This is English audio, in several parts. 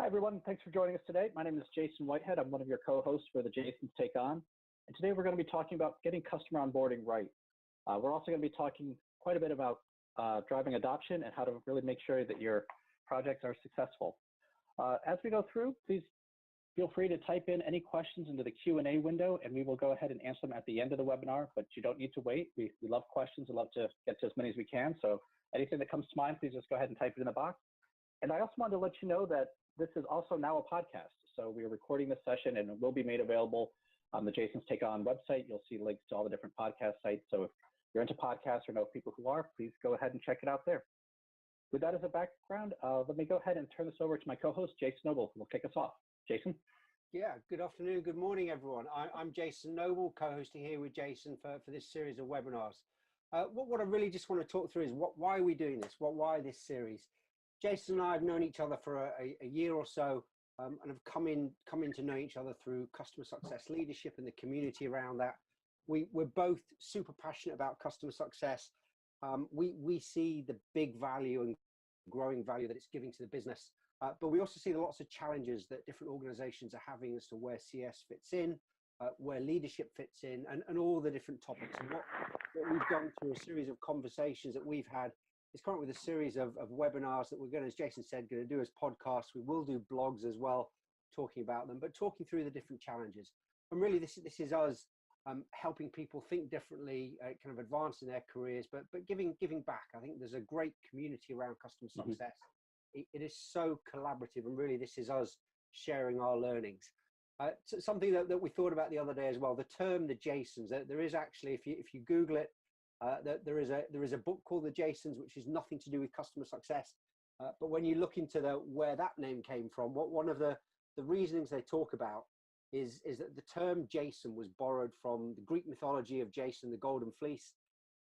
Hi, everyone. Thanks for joining us today. My name is Jason Whitehead. I'm one of your co-hosts for the Jason's Take On. And today we're going to be talking about getting customer onboarding right. We're also going to be talking quite a bit about driving adoption and how to really make sure that your projects are successful. As we go through, please feel free to type in any questions into the Q&A window, and we will go ahead and answer them at the end of the webinar, but you don't need to wait. We love questions and love to get to as many as we can. So anything that comes to mind, please just go ahead and type it in the box. And I also wanted to let you know that this is also now a podcast. So we're recording this session and it will be made available on the Jason's Take On website. You'll see links to all the different podcast sites. So if you're into podcasts or know people who are, please go ahead and check it out there. With that as a background, let me go ahead and turn this over to my co-host, Jason Noble, who will kick us off. Jason? Yeah, good afternoon, good morning, everyone. I'm Jason Noble, co-hosting here with Jason for this series of webinars. What I really just want to talk through is why are we doing this? Why this series? Jason and I have known each other for a year or so and have come in to know each other through customer success leadership and the community around that. We're both super passionate about customer success. We see the big value and growing value that it's giving to the business, but we also see lots of challenges that different organizations are having as to where CS fits in, where leadership fits in, and all the different topics. And what we've done through a series of conversations that we've had is come up with a series of webinars that we're going to, as Jason said, going to do as podcasts. We will do blogs as well, talking about them, but talking through the different challenges. And really, this is us helping people think differently, kind of advancing their careers, but giving back. I think there's a great community around customer success. It is so collaborative, and really, this is us sharing our learnings. Something that we thought about the other day as well. The term the Jasons. There is actually, if you Google it. There is a book called The Jasons, which is nothing to do with customer success. But when you look into where that name came from, one of the reasonings they talk about is that the term Jason was borrowed from the Greek mythology of Jason, the Golden Fleece.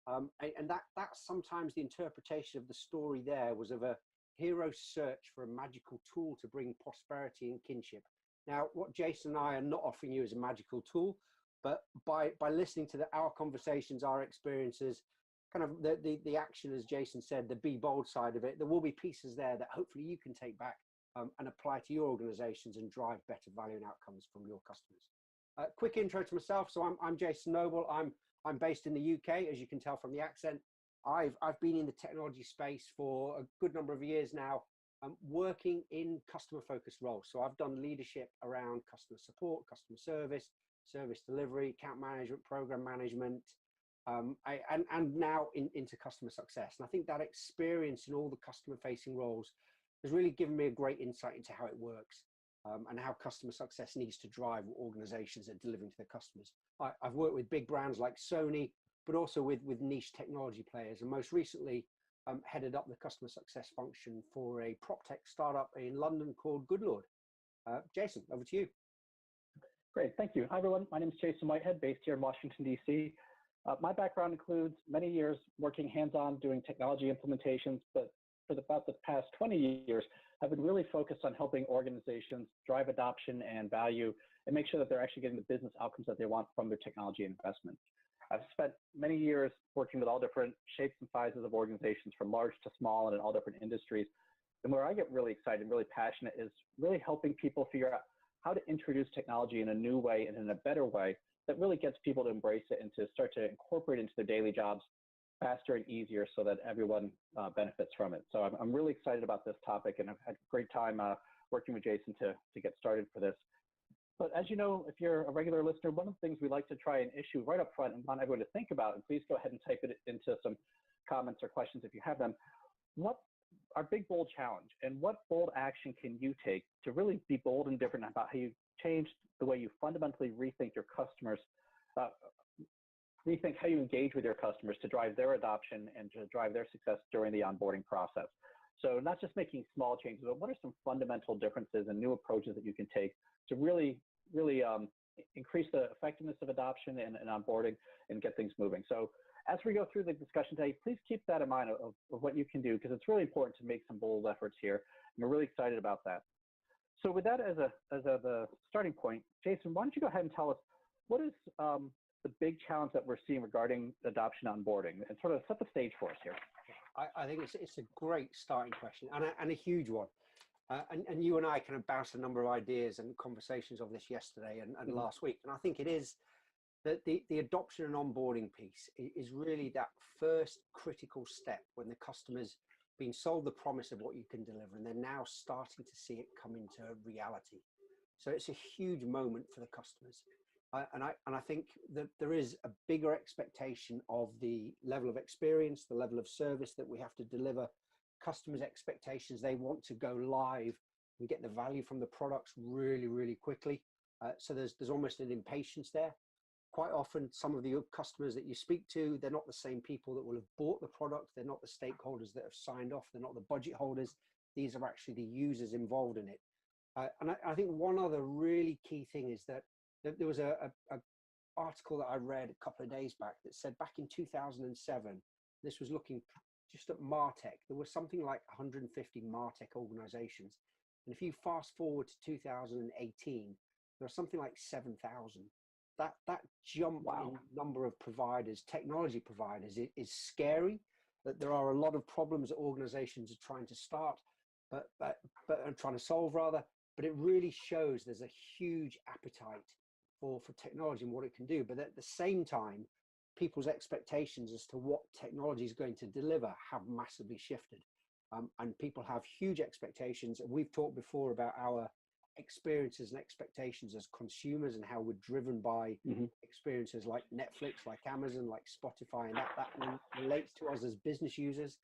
And that's sometimes the interpretation of the story there was of a hero's search for a magical tool to bring prosperity and kinship. Now, what Jason and I are not offering you is a magical tool. But by listening to our conversations, our experiences, kind of the action, as Jason said, the be bold side of it, there will be pieces there that hopefully you can take back and apply to your organizations and drive better value and outcomes from your customers. Quick intro to myself. So I'm Jason Noble. I'm based in the UK, as you can tell from the accent. I've been in the technology space for a good number of years now, working in customer focused roles. So I've done leadership around customer support, customer service delivery, account management, program management, and now into customer success. And I think that experience in all the customer facing roles has really given me a great insight into how it works and how customer success needs to drive what organizations are delivering to their customers. I've worked with big brands like Sony, but also with niche technology players, and most recently headed up the customer success function for a prop tech startup in London called Goodlord. Jason, over to you. Great, thank you. Hi, everyone. My name is Jason Whitehead, based here in Washington, D.C. My background includes many years working hands-on doing technology implementations, but for about the past 20 years, I've been really focused on helping organizations drive adoption and value and make sure that they're actually getting the business outcomes that they want from their technology investments. I've spent many years working with all different shapes and sizes of organizations, from large to small and in all different industries. And where I get really excited and really passionate is really helping people figure out how to introduce technology in a new way and in a better way that really gets people to embrace it and to start to incorporate it into their daily jobs faster and easier so that everyone benefits from it. So I'm really excited about this topic, and I've had a great time working with Jason to get started for this. But as you know, if you're a regular listener, one of the things we like to try and issue right up front and want everyone to think about, and please go ahead and type it into some comments or questions if you have them, what our big bold challenge, and what bold action can you take to really be bold and different about how you change the way you fundamentally rethink your customers, rethink how you engage with your customers to drive their adoption and to drive their success during the onboarding process. So not just making small changes, but what are some fundamental differences and new approaches that you can take to really increase the effectiveness of adoption and onboarding and get things moving. So as we go through the discussion today, please keep that in mind of what you can do, because it's really important to make some bold efforts here. And we're really excited about that. So with that as the starting point, Jason, why don't you go ahead and tell us what is the big challenge that we're seeing regarding adoption onboarding, and sort of set the stage for us here. I think it's a great starting question and a huge one. And you and I kind of bounced a number of ideas and conversations of this yesterday and last week. And I think it is that the adoption and onboarding piece is really that first critical step when the customer's been sold the promise of what you can deliver, and they're now starting to see it come into reality. So it's a huge moment for the customers. And I think that there is a bigger expectation of the level of experience, the level of service that we have to deliver. Customers' expectations, they want to go live and get the value from the products really, really quickly. So there's almost an impatience there. Quite often, some of the customers that you speak to, they're not the same people that will have bought the product. They're not the stakeholders that have signed off. They're not the budget holders. These are actually the users involved in it. And I think one other really key thing is that there was a article that I read a couple of days back that said back in 2007, this was looking just at MarTech, there was something like 150 MarTech organizations. And if you fast forward to 2018, there are something like 7,000. That jump in number of providers, technology providers, is scary. That there are a lot of problems that organizations are trying to start, but are trying to solve rather. But it really shows there's a huge appetite for technology and what it can do. But at the same time, people's expectations as to what technology is going to deliver have massively shifted. And people have huge expectations. And we've talked before about our experiences and expectations as consumers and how we're driven by experiences like Netflix, like Amazon, like Spotify, and that relates to us as business users.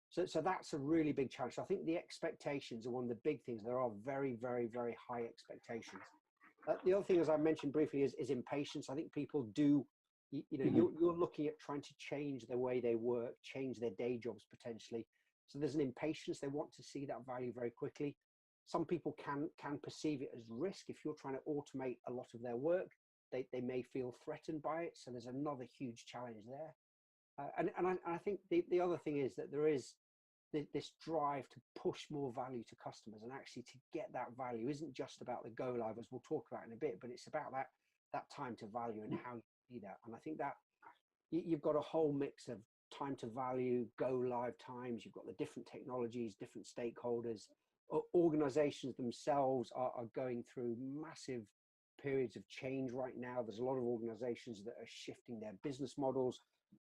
So that's a really big challenge. So I think the expectations are one of the big things. There are very, very, very high expectations. The other thing, as I mentioned briefly, is impatience. I think people do, you're looking at trying to change the way they work, change their day jobs potentially. So there's an impatience. They want to see that value very quickly. Some people can perceive it as risk. If you're trying to automate a lot of their work, they may feel threatened by it. So there's another huge challenge there. And I think the other thing is that there is this drive to push more value to customers, and actually to get that value isn't just about the go live, as we'll talk about in a bit, but it's about that time to value and how you see that. And I think that you've got a whole mix of time to value, go live times. You've got the different technologies, different stakeholders. Organizations themselves are going through massive periods of change right now. There's a lot of organizations that are shifting their business models,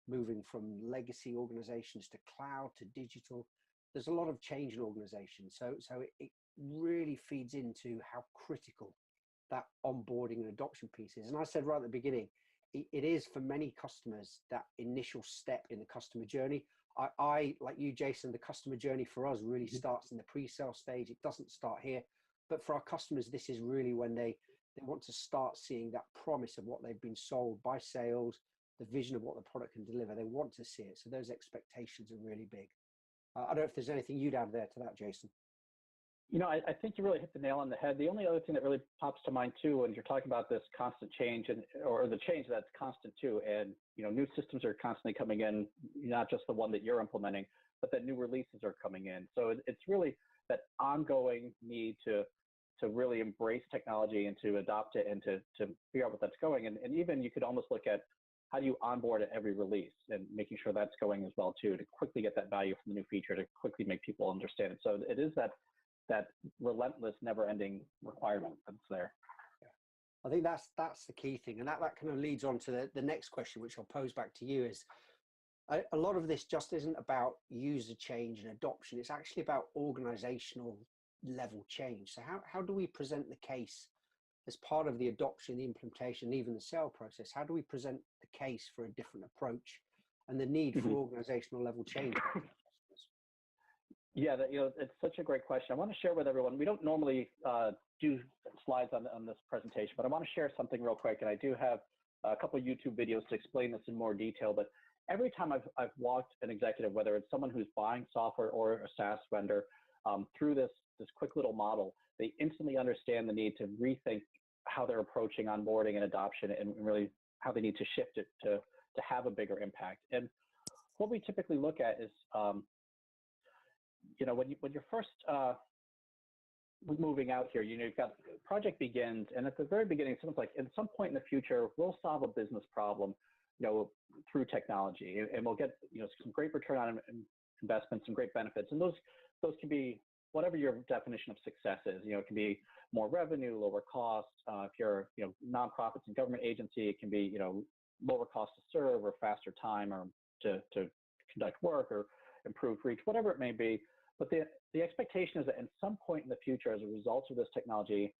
moving from legacy organizations to cloud to digital. There's a lot of change in organizations. So it really feeds into how critical that onboarding and adoption piece is. And I said right at the beginning, it is for many customers that initial step in the customer journey. I like you, Jason, the customer journey for us really starts in the pre-sale stage. It doesn't start here. But for our customers, this is really when they want to start seeing that promise of what they've been sold by sales, the vision of what the product can deliver. They want to see it. So those expectations are really big. I don't know if there's anything you'd add there to that, Jason. I think you really hit the nail on the head. The only other thing that really pops to mind too, when you're talking about this constant change or the change that's constant too, and new systems are constantly coming in, not just the one that you're implementing, but that new releases are coming in. So it's really that ongoing need to really embrace technology and to adopt it and to figure out what that's going. And even you could almost look at how do you onboard at every release and making sure that's going as well too, to quickly get that value from the new feature, to quickly make people understand it. So it is that relentless, never-ending requirement that's there. Yeah. I think that's the key thing, and that kind of leads on to the next question, which I'll pose back to you. Is a lot of this just isn't about user change and adoption. It's actually about organizational level change. So how do we present the case as part of the adoption, the implementation, even the sale process? How do we present the case for a different approach and the need for organizational level change? Yeah, it's such a great question. I want to share with everyone. We don't normally do slides on this presentation, but I want to share something real quick. And I do have a couple of YouTube videos to explain this in more detail. But every time I've walked an executive, whether it's someone who's buying software or a SaaS vendor, through this quick little model, they instantly understand the need to rethink how they're approaching onboarding and adoption, and really how they need to shift it to have a bigger impact. And what we typically look at is when you're first moving out here, you've got project begins, and at the very beginning, someone's like, at some point in the future, we'll solve a business problem, through technology, and we'll get some great return on investment, some great benefits, and those can be whatever your definition of success is. You know, it can be more revenue, lower costs. If you're, you know, nonprofits and government agency, it can be, you know, lower cost to serve or faster time or to conduct work or improve reach, whatever it may be. But the expectation is that at some point in the future, as a result of this technology,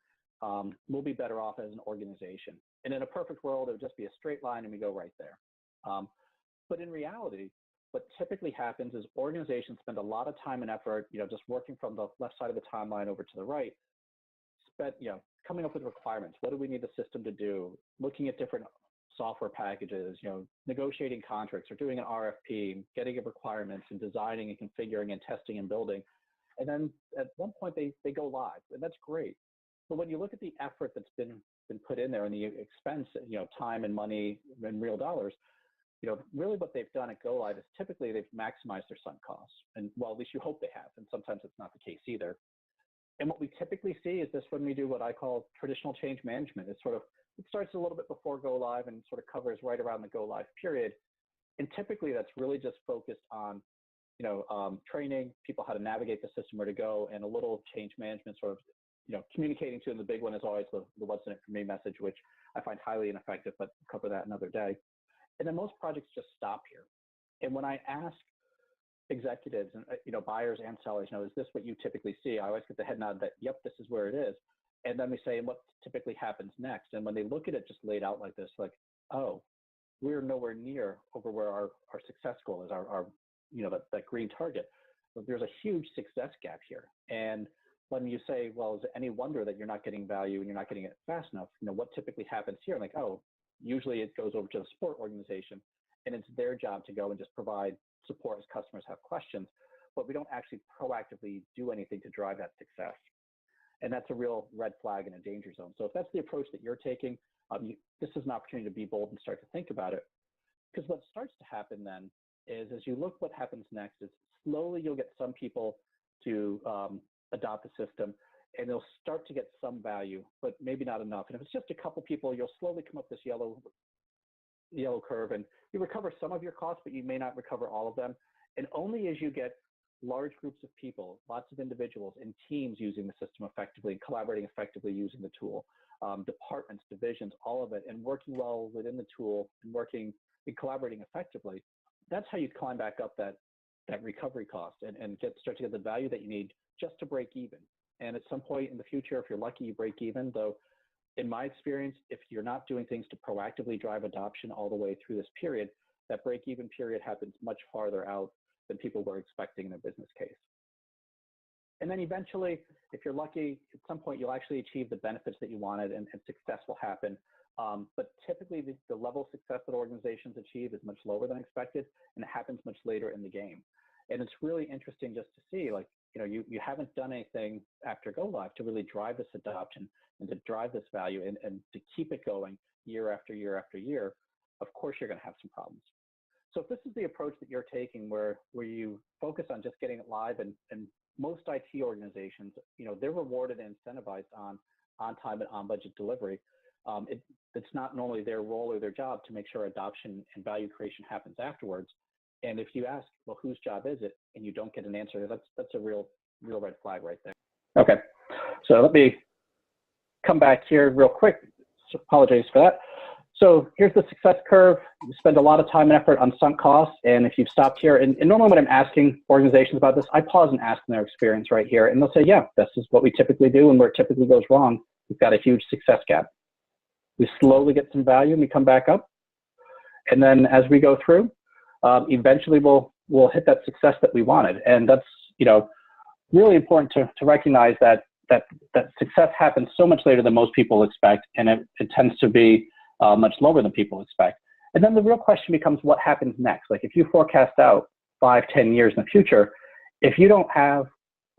we'll be better off as an organization. And in a perfect world, it would just be a straight line and we go right there. But in reality, what typically happens is organizations spend a lot of time and effort, you know, just working from the left side of the timeline over to the right, you know, coming up with requirements. What do we need the system to do? Looking at different software packages, you know, negotiating contracts or doing an RFP, getting requirements and designing and configuring and testing and building. And then at one point they go live, and that's great. But when you look at the effort that's been put in there and the expense, you know, time and money and real dollars, you know, really what they've done at go live is typically they've maximized their sunk costs. And well, at least you hope they have. And sometimes it's not the case either. And what we typically see is this when we do what I call traditional change management. It's sort of, it starts a little bit before go live and sort of covers right around the go live period. And typically that's really just focused on, you know, training people how to navigate the system, where to go, and a little change management sort of, you know, communicating to them. The big one is always the what's in it for me message, which I find highly ineffective, but we'll cover that another day. And then most projects just stop here. And when I ask executives and, you know, buyers and sellers, you know, is this what you typically see? I always get the head nod that, yep, this is where it is. And then we say, and what typically happens next? And when they look at it just laid out like this, like, oh, we're nowhere near over where our success goal is, our you know, that green target. So there's a huge success gap here. And when you say, well, is it any wonder that you're not getting value and you're not getting it fast enough? You know, what typically happens here? Like, oh, usually it goes over to the support organization, and it's their job to go and just provide support as customers have questions, but we don't actually proactively do anything to drive that success. And that's a real red flag and a danger zone. So if that's the approach that you're taking, this is an opportunity to be bold and start to think about it. Because what starts to happen then is, as you look what happens next, is slowly you'll get some people to adopt the system, and they'll start to get some value, but maybe not enough. And if it's just a couple people, you'll slowly come up this yellow curve, and you recover some of your costs, but you may not recover all of them. And only as you get large groups of people, lots of individuals and teams using the system effectively and collaborating effectively using the tool, departments, divisions, all of it, and working well within the tool and working and collaborating effectively, that's how you climb back up that recovery cost and start to get the value that you need just to break even. And at some point in the future, if you're lucky, you break even. Though, in my experience, if you're not doing things to proactively drive adoption all the way through this period, that break-even period happens much farther out than people were expecting in their business case. And then eventually, if you're lucky, at some point you'll actually achieve the benefits that you wanted, and success will happen. But typically, the level of success that organizations achieve is much lower than expected, and it happens much later in the game. And it's really interesting just to see, like, you know, you haven't done anything after go live to really drive this adoption and to drive this value and to keep it going year after year after year. Of course, you're going to have some problems. So if this is the approach that you're taking, where you focus on just getting it live, and most IT organizations, you know, they're rewarded and incentivized on time and on budget delivery. It's not normally their role or their job to make sure adoption and value creation happens afterwards. And if you ask, well, whose job is it, and you don't get an answer, that's a real red flag right there. Okay, so let me come back here real quick. So apologies for that. So here's the success curve. You spend a lot of time and effort on sunk costs, and if you've stopped here, and normally when I'm asking organizations about this, I pause and ask them their experience right here, and they'll say, yeah, this is what we typically do, and where it typically goes wrong, we've got a huge success gap. We slowly get some value, and we come back up, and then as we go through, eventually we'll hit that success that we wanted. And that's, you know, really important to recognize that success happens so much later than most people expect, and it tends to be much lower than people expect. And then the real question becomes, what happens next? Like, if you forecast out 5-10 years in the future, if you don't have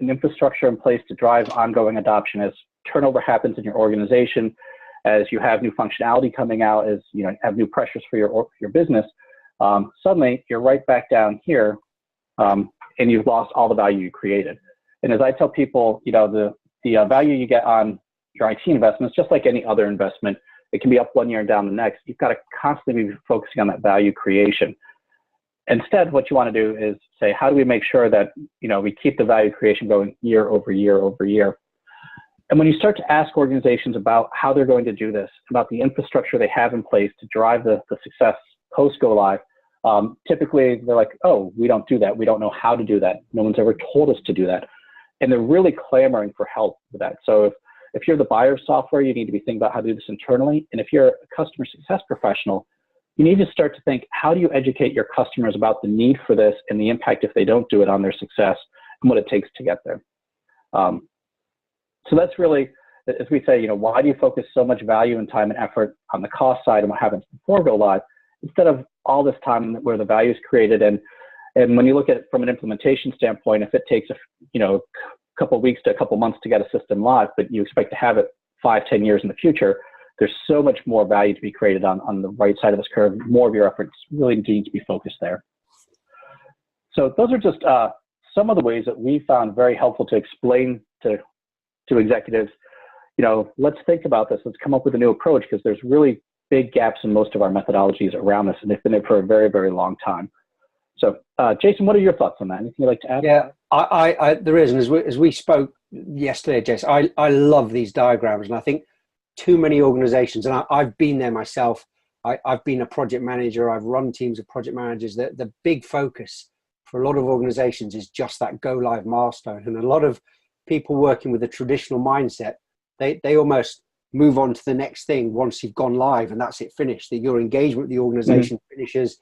an infrastructure in place to drive ongoing adoption, as turnover happens in your organization, as you have new functionality coming out, as you know, have new pressures for your business, suddenly you're right back down here, and you've lost all the value you created. And as I tell people, you know, the value you get on your IT investments, just like any other investment, it can be up one year and down the next. You've got to constantly be focusing on that value creation. Instead, what you want to do is say, how do we make sure that, we keep the value creation going year over year over year? And when you start to ask organizations about how they're going to do this, about the infrastructure they have in place to drive the success post go live, typically they're like, oh, we don't do that. We don't know how to do that. No one's ever told us to do that. And they're really clamoring for help with that. So if you're the buyer of software, you need to be thinking about how to do this internally. And if you're a customer success professional, you need to start to think, how do you educate your customers about the need for this and the impact if they don't do it on their success and what it takes to get there? So that's really, as we say, why do you focus so much value and time and effort on the cost side and what happens before go live, instead of all this time where the value is created? And when you look at it from an implementation standpoint, if it takes a couple of weeks to a couple of months to get a system live, but you expect to have it 5-10 years in the future, there's so much more value to be created on the right side of this curve. More of your efforts really need to be focused there. So those are just some of the ways that we found very helpful to explain to executives, let's think about this. Let's come up with a new approach, because there's really big gaps in most of our methodologies around this, and they've been there for a very, very long time. So, Jason, what are your thoughts on that? Anything you'd like to add? Yeah, there is. And as we spoke yesterday, Jason, I love these diagrams. And I think too many organizations, and I've been there myself, I've been a project manager, I've run teams of project managers, the big focus for a lot of organizations is just that go live milestone. And a lot of people working with a traditional mindset, they almost move on to the next thing once you've gone live and that's it, finished. That your engagement with the organization finishes.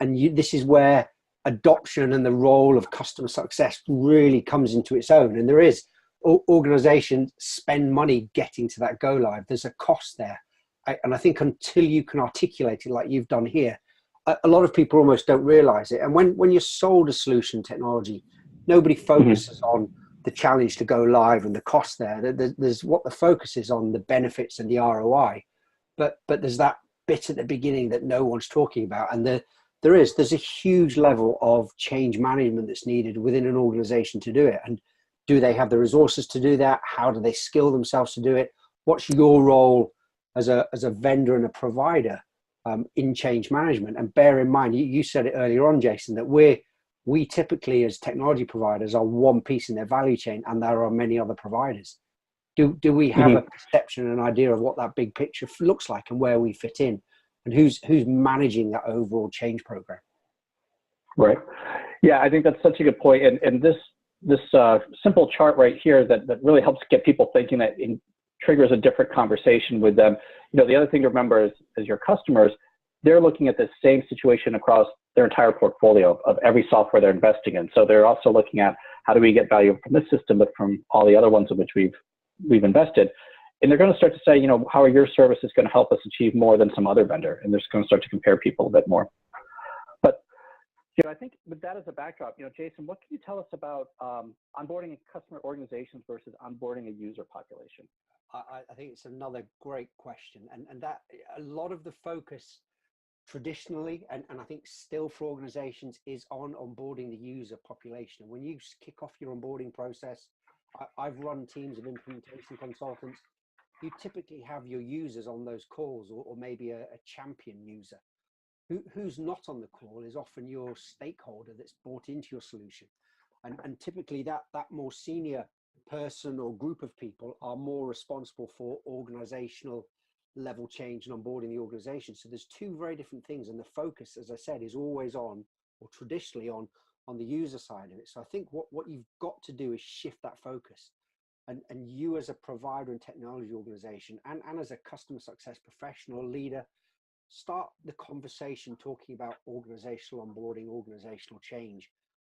This is where adoption and the role of customer success really comes into its own. And there is, organizations spend money getting to that go live. There's a cost there. And I think until you can articulate it like you've done here, a lot of people almost don't realize it. And when you're sold a solution technology, nobody focuses on the challenge to go live and the cost there. There's what the focus is on, the benefits and the ROI. But there's that bit at the beginning that no one's talking about. And there's a huge level of change management that's needed within an organization to do it. And do they have the resources to do that? How do they skill themselves to do it? What's your role as a vendor and a provider in change management? And bear in mind, you said it earlier on, Jason, that we typically as technology providers are one piece in their value chain, and there are many other providers. Do we have a perception and an idea of what that big picture looks like and where we fit in, and who's managing that overall change program? Right. Yeah, I think that's such a good point. And this simple chart right here that really helps get people thinking, that it triggers a different conversation with them. The other thing to remember is, as your customers, they're looking at the same situation across their entire portfolio of every software they're investing in. So they're also looking at, how do we get value from this system, but from all the other ones in which we've invested. And they're going to start to say, how are your services going to help us achieve more than some other vendor? And they're just going to start to compare people a bit more. But I think with that as a backdrop, Jason, what can you tell us about onboarding customer organizations versus onboarding a user population? I think it's another great question, and that a lot of the focus traditionally, and I think still for organizations, is on onboarding the user population. And when you kick off your onboarding process, I've run teams of implementation consultants. You typically have your users on those calls, or maybe a champion user. Who's not on the call is often your stakeholder that's bought into your solution. And typically that more senior person or group of people are more responsible for organizational level change and onboarding the organization. So there's two very different things, and the focus, as I said, is always on, or traditionally on the user side of it. So I think what you've got to do is shift that focus, and you as a provider and technology organization, and as a customer success professional leader, start the conversation talking about organizational onboarding, organizational change,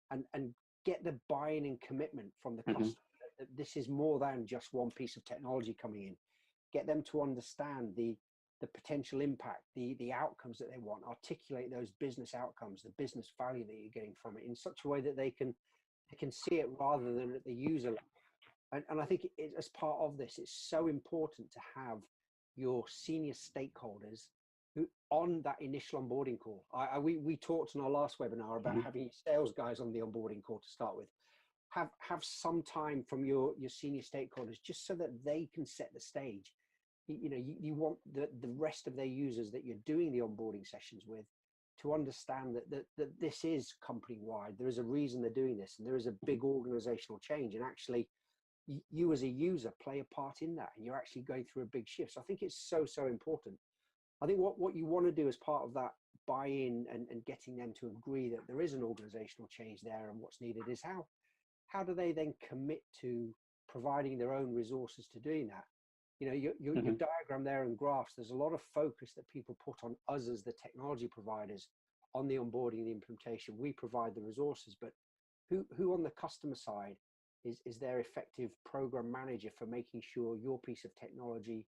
and get the buy-in and commitment from the customer that this is more than just one piece of technology coming in. Get them to understand the potential impact, the outcomes that they want, articulate those business outcomes, the business value that you're getting from it in such a way that they can see it rather than at the user level. And I think as part of this, it's so important to have your senior stakeholders who on that initial onboarding call. We talked in our last webinar about having sales guys on the onboarding call to start with. Have some time from your senior stakeholders just so that they can set the stage. You want the rest of their users that you're doing the onboarding sessions with to understand that this is company wide. There is a reason they're doing this, and there is a big organizational change, and actually you as a user play a part in that, and you're actually going through a big shift. So I think it's so important. I think what you want to do as part of that buy-in and getting them to agree that there is an organizational change there and what's needed is how do they then commit to providing their own resources to doing that? You know, your diagram there and graphs, there's a lot of focus that people put on us as the technology providers on the onboarding, the implementation. We provide the resources, but who on the customer side is their effective program manager for making sure your piece of technology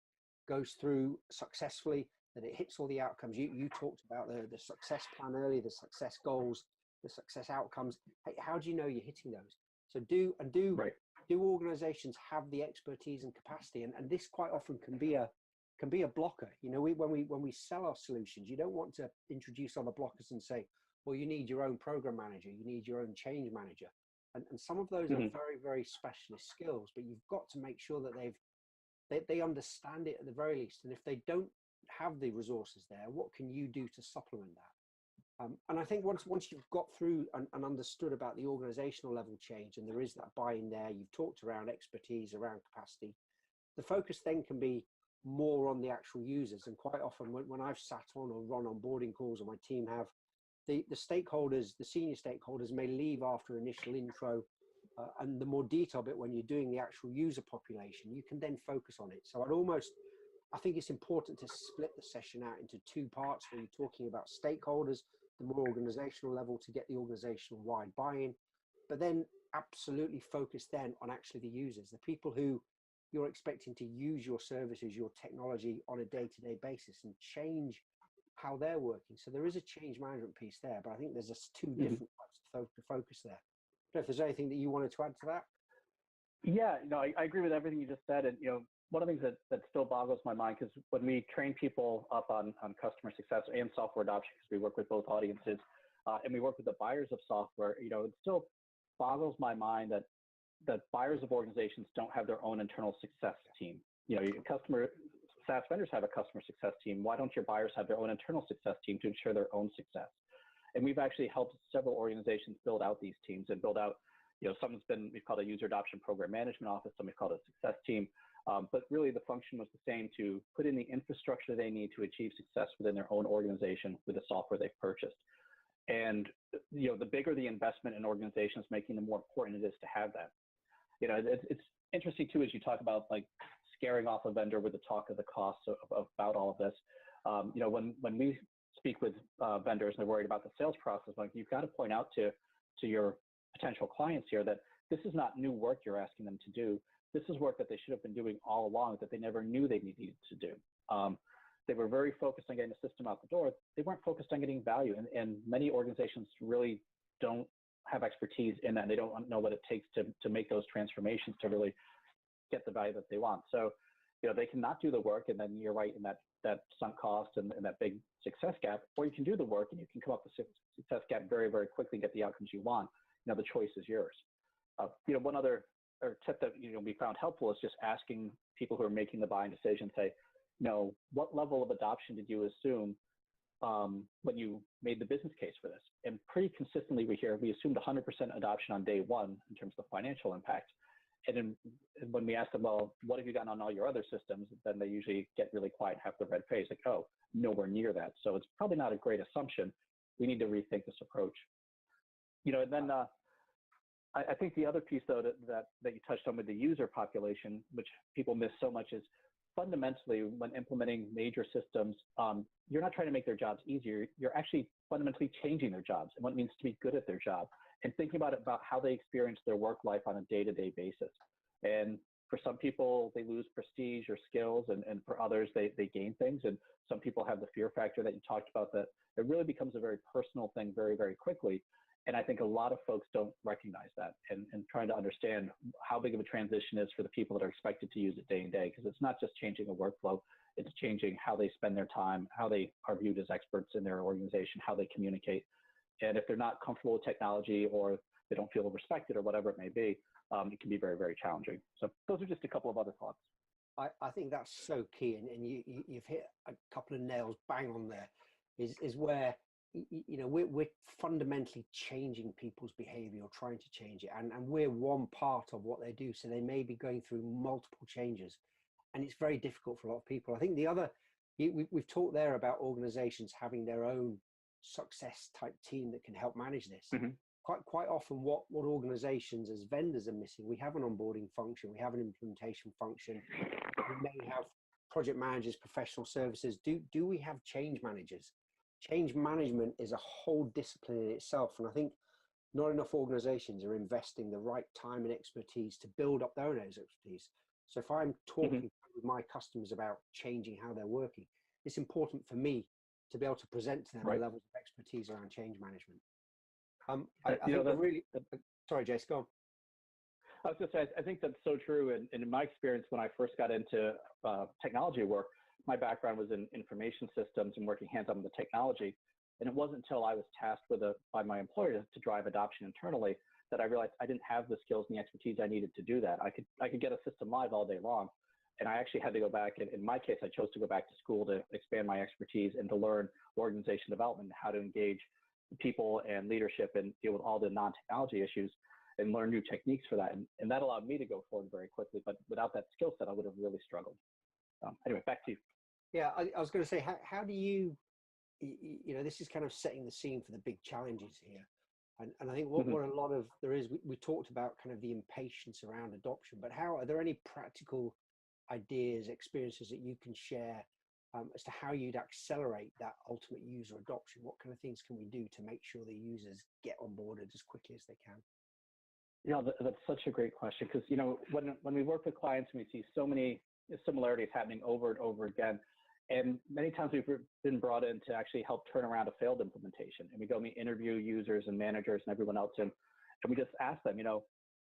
goes through successfully, that it hits all the outcomes. You talked about the success plan earlier, the success goals, the success outcomes. Hey, how do you know you're hitting those? So do organizations have the expertise and capacity? And this quite often can be a blocker. You know, when we sell our solutions, you don't want to introduce other blockers and say, well, you need your own program manager, you need your own change manager. And some of those are very specialist skills, but you've got to make sure that they understand it at the very least. And if they don't have the resources there, what can you do to supplement that? And I think once you've got through and understood about the organizational level change, and there is that buy-in there, you've talked around expertise, around capacity, the focus then can be more on the actual users. And quite often when I've sat on or run onboarding calls, or my team have, the stakeholders, the senior stakeholders may leave after initial intro, and the more detailed bit when you're doing the actual user population, you can then focus on it. So I think it's important to split the session out into two parts where you're talking about stakeholders, the more organizational level to get the organizational wide buy-in, but then absolutely focus then on actually the users, the people who you're expecting to use your services, your technology on a day-to-day basis and change how they're working. So there is a change management piece there, but I think there's just two different types of focus there. I don't know if there's anything that you wanted to add to that. Yeah, I agree with everything you just said. And, one of the things that still boggles my mind, because when we train people up on customer success and software adoption, because we work with both audiences, and we work with the buyers of software, it still boggles my mind that buyers of organizations don't have their own internal success team. Customer SaaS vendors have a customer success team. Why don't your buyers have their own internal success team to ensure their own success? And we've actually helped several organizations build out these teams and build out, someone's been, we've called a user adoption program management office, some we've called a success team. But really the function was the same, to put in the infrastructure they need to achieve success within their own organization with the software they've purchased. And, the bigger the investment in organizations making, the more important it is to have that. It's interesting too, as you talk about like scaring off a vendor with the talk of the costs about all of this. When we speak with vendors and they're worried about the sales process, like you've got to point out to your potential clients here that this is not new work you're asking them to do. This is work that they should have been doing all along that they never knew they needed to do. They were very focused on getting the system out the door. They weren't focused on getting value. And many organizations really don't have expertise in that. And they don't know what it takes to make those transformations to really get the value that they want. So, they cannot do the work, and then you're right in that sunk cost and that big success gap, or you can do the work and you can come up with success gap very, very quickly and get the outcomes you want. The choice is yours. One other tip that we found helpful is just asking people who are making the buying decision, say, what level of adoption did you assume when you made the business case for this? And pretty consistently we assumed 100% adoption on day one in terms of financial impact. And then when we ask them, well, what have you gotten on all your other systems? Then they usually get really quiet and have the red face, like, oh, nowhere near that. So it's probably not a great assumption. We need to rethink this approach. And then I think the other piece, though, that you touched on with the user population, which people miss so much, is fundamentally when implementing major systems, you're not trying to make their jobs easier. You're actually fundamentally changing their jobs and what it means to be good at their job, and thinking about how they experience their work life on a day-to-day basis. And for some people, they lose prestige or skills, and for others, they gain things. And some people have the fear factor that you talked about, that it really becomes a very personal thing very, very quickly. And I think a lot of folks don't recognize that, and trying to understand how big of a transition is for the people that are expected to use it day in day, because it's not just changing a workflow, it's changing how they spend their time, how they are viewed as experts in their organization, how they communicate. And if they're not comfortable with technology, or they don't feel respected, or whatever it may be, it can be very, very challenging. So those are just a couple of other thoughts. I think that's so key, and you've hit a couple of nails bang on there, is where we're fundamentally changing people's behavior or trying to change it, and we're one part of what they do. So they may be going through multiple changes, and it's very difficult for a lot of people. I think the other, we've talked there about organizations having their own success type team that can help manage this. Mm-hmm. Quite often what organizations as vendors are missing, we have an onboarding function, we have an implementation function, we may have project managers, professional services. Do we have change managers? Change management is a whole discipline in itself, and I think not enough organizations are investing the right time and expertise to build up their own expertise. So if I'm talking with my customers about changing how they're working, it's important for me to be able to present to them the levels of expertise around change management. I think sorry, Jace, go on. I was going to say, I think that's so true. And in my experience, when I first got into technology work, my background was in information systems and working hands-on with the technology. And it wasn't until I was tasked by my employer to drive adoption internally that I realized I didn't have the skills and the expertise I needed to do that. I could get a system live all day long. And I actually had to go back, and in my case, I chose to go back to school to expand my expertise and to learn organization development, how to engage people and leadership and deal with all the non-technology issues and learn new techniques for that. And that allowed me to go forward very quickly. But without that skill set, I would have really struggled. Anyway, back to you. Yeah, I was going to say, how do you, this is kind of setting the scene for the big challenges here. And I think what a lot of there is, we talked about kind of the impatience around adoption, but are there any practical ideas, experiences that you can share as to how you'd accelerate that ultimate user adoption? What kind of things can we do to make sure the users get onboarded as quickly as they can? Yeah, that's such a great question, because when we work with clients and we see so many similarities happening over and over again, and many times we've been brought in to actually help turn around a failed implementation, and we go and we interview users and managers and everyone else, and we just ask them,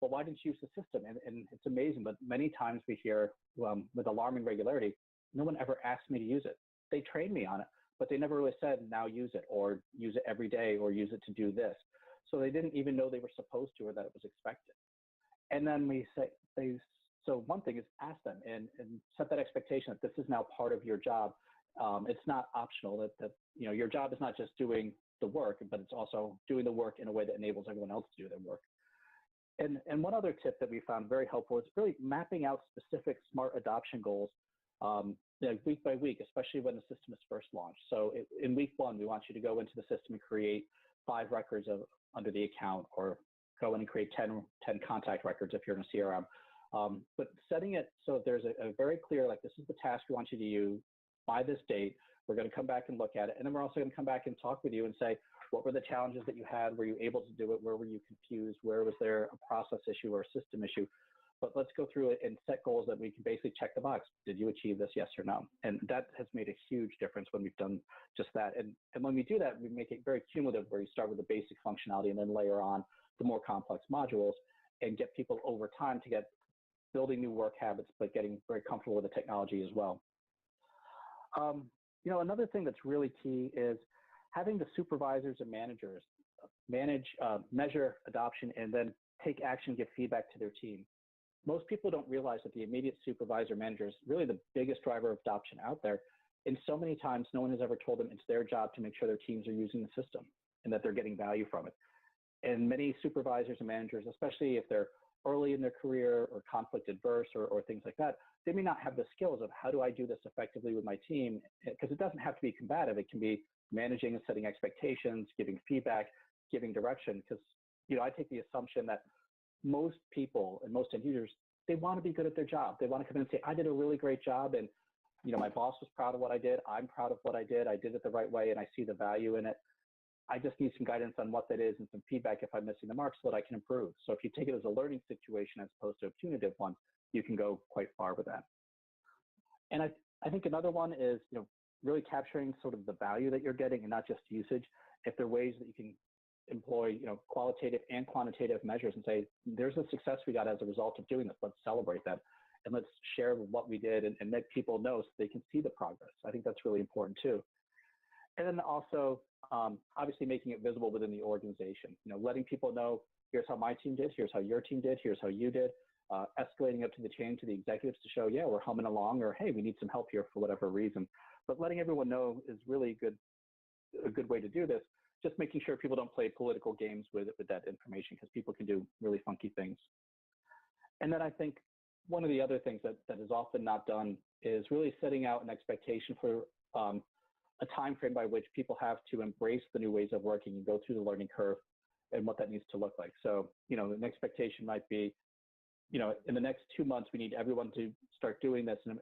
well, why didn't you use the system? And it's amazing, but many times we hear with alarming regularity, no one ever asked me to use it. They trained me on it, but they never really said, now use it, or use it every day, or use it to do this. So they didn't even know they were supposed to, or that it was expected. And then we say, so one thing is ask them and set that expectation that this is now part of your job. It's not optional, that your job is not just doing the work, but it's also doing the work in a way that enables everyone else to do their work. And one other tip that we found very helpful is really mapping out specific smart adoption goals week by week, especially when the system is first launched. So in week 1, we want you to go into the system and create 5 records under the account, or go in and create 10 contact records if you're in a CRM. But setting it so there's a very clear, this is the task we want you to use by this date. We're going to come back and look at it. And then we're also going to come back and talk with you and say, what were the challenges that you had? Were you able to do it? Where were you confused? Where was there a process issue or a system issue? But let's go through it and set goals that we can basically check the box. Did you achieve this? Yes or no? And that has made a huge difference when we've done just that. And when we do that, we make it very cumulative, where you start with the basic functionality and then layer on the more complex modules and get people over time to get building new work habits, but getting very comfortable with the technology as well. Another thing that's really key is having the supervisors and managers measure adoption and then take action, give feedback to their team. Most people don't realize that the immediate supervisor manager is really the biggest driver of adoption out there. And so many times, no one has ever told them it's their job to make sure their teams are using the system and that they're getting value from it. And many supervisors and managers, especially if they're early in their career or conflict adverse or things like that, they may not have the skills of how do I do this effectively with my team, because it doesn't have to be combative. It can be managing and setting expectations, giving feedback, giving direction. Because I take the assumption that most people and most end users, they want to be good at their job. They want to come in and say, I did a really great job, and my boss was proud of what I did. I'm proud of what I did it the right way, and I see the value in it. I just need some guidance on what that is and some feedback if I'm missing the mark so that I can improve. So if you take it as a learning situation as opposed to a punitive one, you can go quite far with that. And I think another one is, really capturing sort of the value that you're getting and not just usage. If there are ways that you can employ, qualitative and quantitative measures and say, there's a success we got as a result of doing this, let's celebrate that. And let's share what we did and let people know so they can see the progress. I think that's really important too. And then also, obviously making it visible within the organization, letting people know, here's how my team did, here's how your team did, here's how you did, escalating up to the chain to the executives to show, yeah, we're humming along, or hey, we need some help here for whatever reason. But letting everyone know is really a good way to do this. just making sure people don't play political games with that information, because people can do really funky things. And then I think one of the other things that is often not done is really setting out an expectation for a time frame by which people have to embrace the new ways of working and go through the learning curve and what that needs to look like. So, an expectation might be, in the next 2 months, we need everyone to start doing this and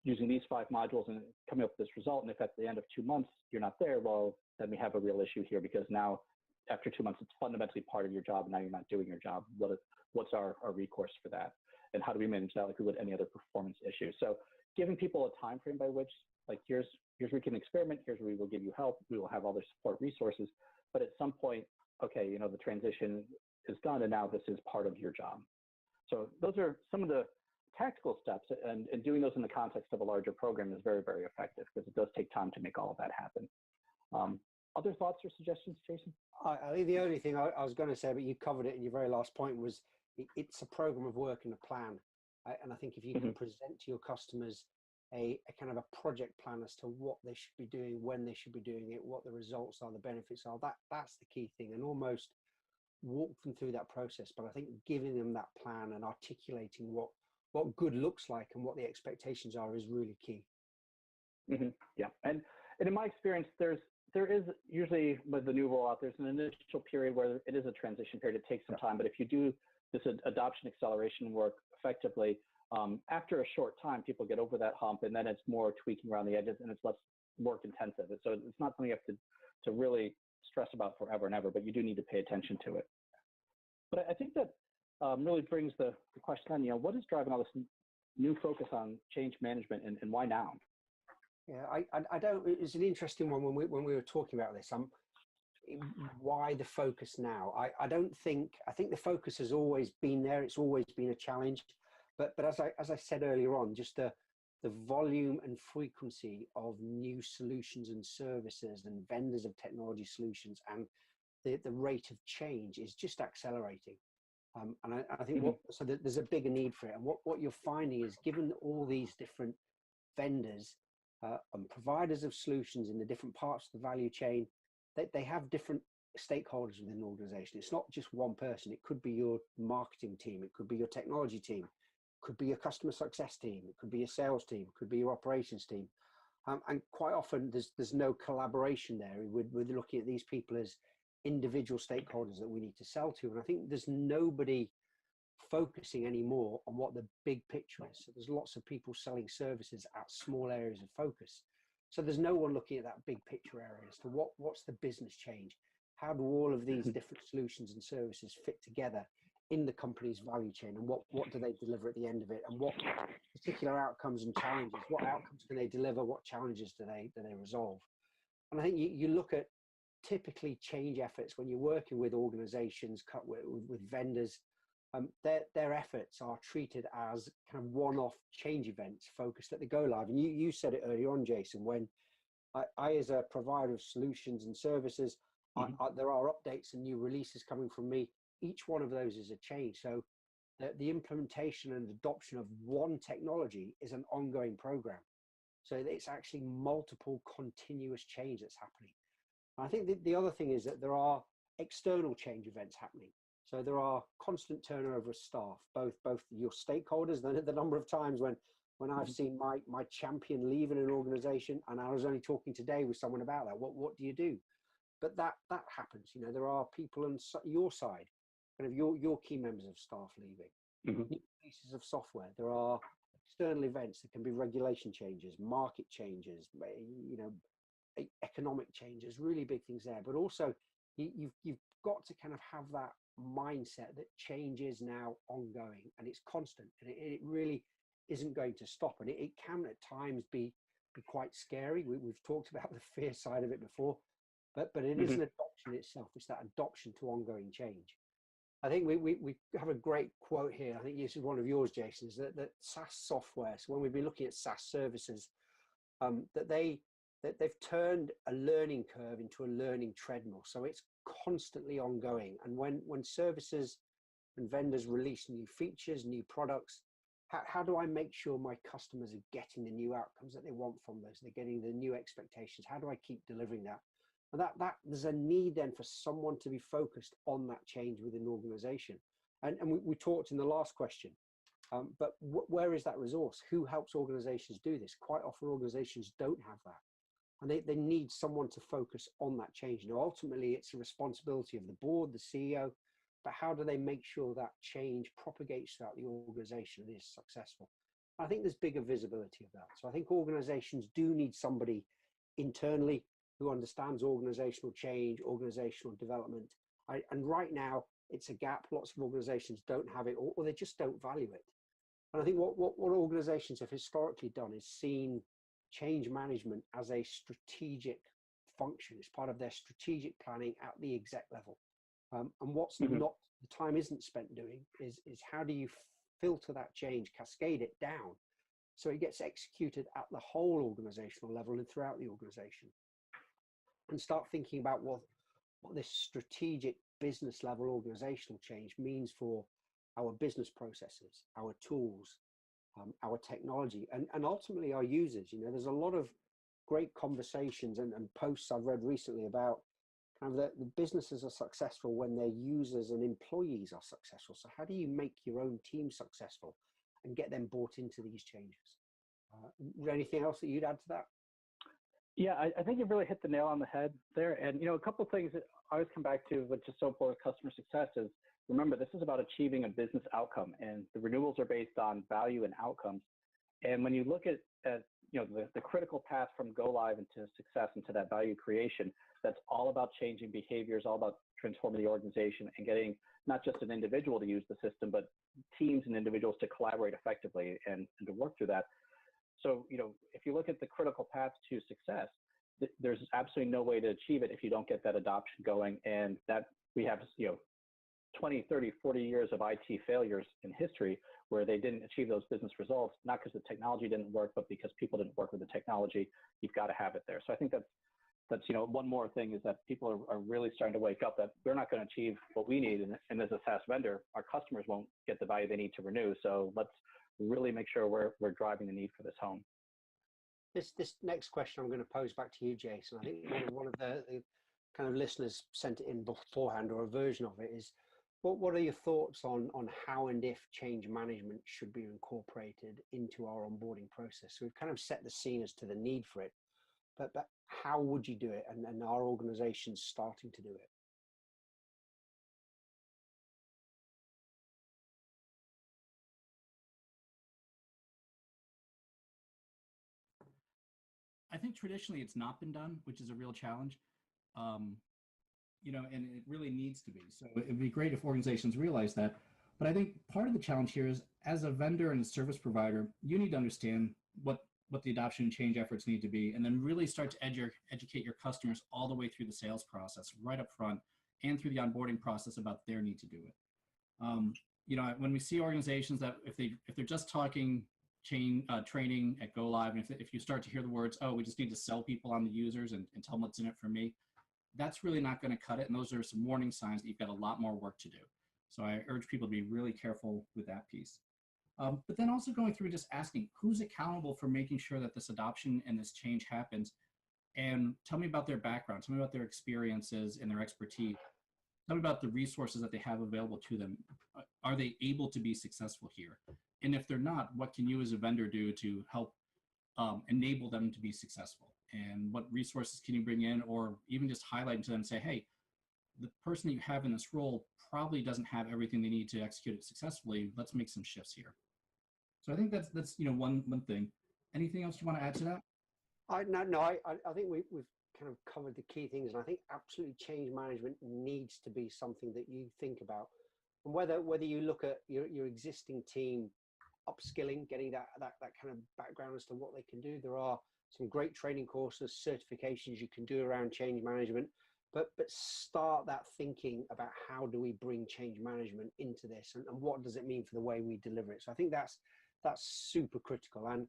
using these 5 modules and coming up with this result. And if at the end of 2 months you're not there, well, then we have a real issue here, because now after 2 months, it's fundamentally part of your job. And now you're not doing your job. What's our recourse for that? And how do we manage that like we would any other performance issue? So giving people a time frame by which, like, here's where we can experiment, here's where we will give you help, we will have all the support resources, but at some point, okay, the transition is done and now this is part of your job. So those are some of the tactical steps, and doing those in the context of a larger program is very, very effective, because it does take time to make all of that happen. Other thoughts or suggestions, Jason? I think the only thing I was going to say, but you covered it in your very last point, was it's a program of work and a plan. And I think if you can present to your customers a kind of a project plan as to what they should be doing, when they should be doing it, what the results are, the benefits are, that's the key thing, and almost walk them through that process. But I think giving them that plan and articulating what good looks like and what the expectations are is really key. Yeah, and in my experience, there is usually, with the new rollout, there's an initial period where it is a transition period. It takes some time, but if you do this adoption acceleration work effectively, after a short time, people get over that hump, and then it's more tweaking around the edges, and it's less work intensive. So it's not something you have to really stress about forever and ever, but you do need to pay attention to it. But I think that really brings the question on, what is driving all this new focus on change management, and why now? Yeah, I don't. It's an interesting one when we were talking about this. Why the focus now? I think the focus has always been there. It's always been a challenge, but as I said earlier on, just the volume and frequency of new solutions and services and vendors of technology solutions, and the rate of change is just accelerating. And I think so there's a bigger need for it. And what you're finding is, given all these different vendors and providers of solutions in the different parts of the value chain, they have different stakeholders within an organization. It's not just one person. It could be your marketing team, it could be your technology team, it could be your customer success team, it could be your sales team, it could be your operations team. And quite often there's no collaboration there. We're looking at these people as individual stakeholders that we need to sell to. And I think there's nobody focusing anymore on what the big picture is. So there's lots of people selling services at small areas of focus. So there's no one looking at that big picture area as to what's the business change? How do all of these different solutions and services fit together in the company's value chain, and what do they deliver at the end of it, and what particular outcomes and challenges, what outcomes can they deliver, what challenges do they resolve? And I think you look at typically change efforts when you're working with organizations, with vendors, their efforts are treated as kind of one-off change events focused at the go live. And you said it earlier on, Jason, when I as a provider of solutions and services, there are updates and new releases coming from me. Each one of those is a change. So the implementation and adoption of one technology is an ongoing program. So it's actually multiple continuous change that's happening. And I think the other thing is that there are external change events happening. So there are constant turnover of staff, both your stakeholders, the number of times when I've seen my champion leave in an organization, and I was only talking today with someone about that. What do you do? But that happens. There are people on your side, kind of your key members of staff leaving, new pieces of software. There are external events that can be regulation changes, market changes, economic changes, really big things there. But also you've got to kind of have that mindset that change is now ongoing and it's constant, and it really isn't going to stop. And it can at times be quite scary. We've talked about the fear side of it before, but it is an adoption itself. It's that adoption to ongoing change. I think we have a great quote here. I think this is one of yours, Jason, is that SaaS software, so when we've been looking at SaaS services, that they've turned a learning curve into a learning treadmill. So it's constantly ongoing. And when services and vendors release new features, new products, how do I make sure my customers are getting the new outcomes that they want from those? They're getting the new expectations. How do I keep delivering that? And that there's a need then for someone to be focused on that change within the organization. And we talked in the last question, but where is that resource? Who helps organizations do this? Quite often organizations don't have that. And they need someone to focus on that change. Now, ultimately, it's a responsibility of the board, the CEO, but how do they make sure that change propagates throughout the organization and is successful? I think there's bigger visibility of that. So I think organizations do need somebody internally who understands organizational change, organizational development. And right now, it's a gap. Lots of organizations don't have it, or they just don't value it. And I think what organizations have historically done is seen change management as a strategic function. It's part of their strategic planning at the exec level. And what's not, the time isn't spent doing is how do you filter that change, cascade it down so it gets executed at the whole organizational level and throughout the organization, and start thinking about what this strategic business level organizational change means for our business processes, our tools, our technology, and ultimately our users. You know, there's a lot of great conversations and posts I've read recently about kind of the businesses are successful when their users and employees are successful. So how do you make your own team successful and get them bought into these changes? Is there anything else that you'd add to that? Yeah, I think you really hit the nail on the head there. And, you know, a couple of things that I always come back to, which is so important with customer success, is remember, this is about achieving a business outcome, and the renewals are based on value and outcomes. And when you look at you know, the critical path from go live into success, into that value creation, that's all about changing behaviors, all about transforming the organization and getting not just an individual to use the system, but teams and individuals to collaborate effectively and to work through that. So, you know, if you look at the critical path to success, there's absolutely no way to achieve it if you don't get that adoption going. And that we have, you know, 20, 30, 40 years of IT failures in history where they didn't achieve those business results, not because the technology didn't work, but because people didn't work with the technology. You've got to have it there. So I think that's you know, one more thing is that people are really starting to wake up that we're not going to achieve what we need. And as a SaaS vendor, our customers won't get the value they need to renew. So let's really make sure we're driving the need for this home. This next question I'm going to pose back to you, Jason. I think one of the kind of listeners sent it in beforehand, or a version of it, is what are your thoughts on how and if change management should be incorporated into our onboarding process? So we've kind of set the scene as to the need for it, but how would you do it? And our organization's starting to do it. I think traditionally it's not been done, which is a real challenge. You know, and it really needs to be. So it'd be great if organizations realize that. But I think part of the challenge here is, as a vendor and a service provider, you need to understand what the adoption and change efforts need to be, and then really start to educate your customers all the way through the sales process, right up front, and through the onboarding process about their need to do it. You know, when we see organizations that if they're just talking training at go live, and if you start to hear the words, oh, we just need to sell people on the users and tell them what's in it for me, that's really not going to cut it. And those are some warning signs that you've got a lot more work to do. So I urge people to be really careful with that piece. But then also going through just asking who's accountable for making sure that this adoption and this change happens, and tell me about their background, tell me about their experiences and their expertise. Tell me about the resources that they have available to them. Are they able to be successful here? And if they're not, what can you as a vendor do to help enable them to be successful? And what resources can you bring in, or even just highlight to them and say, hey, the person that you have in this role probably doesn't have everything they need to execute it successfully. Let's make some shifts here. So I think that's you know, one thing. Anything else you want to add to that? I think we've kind of covered the key things, and I think absolutely change management needs to be something that you think about. And whether you look at your existing team upskilling, getting that kind of background as to what they can do. There are some great training courses, certifications you can do around change management, but start that thinking about how do we bring change management into this, and what does it mean for the way we deliver it. So I think that's super critical, and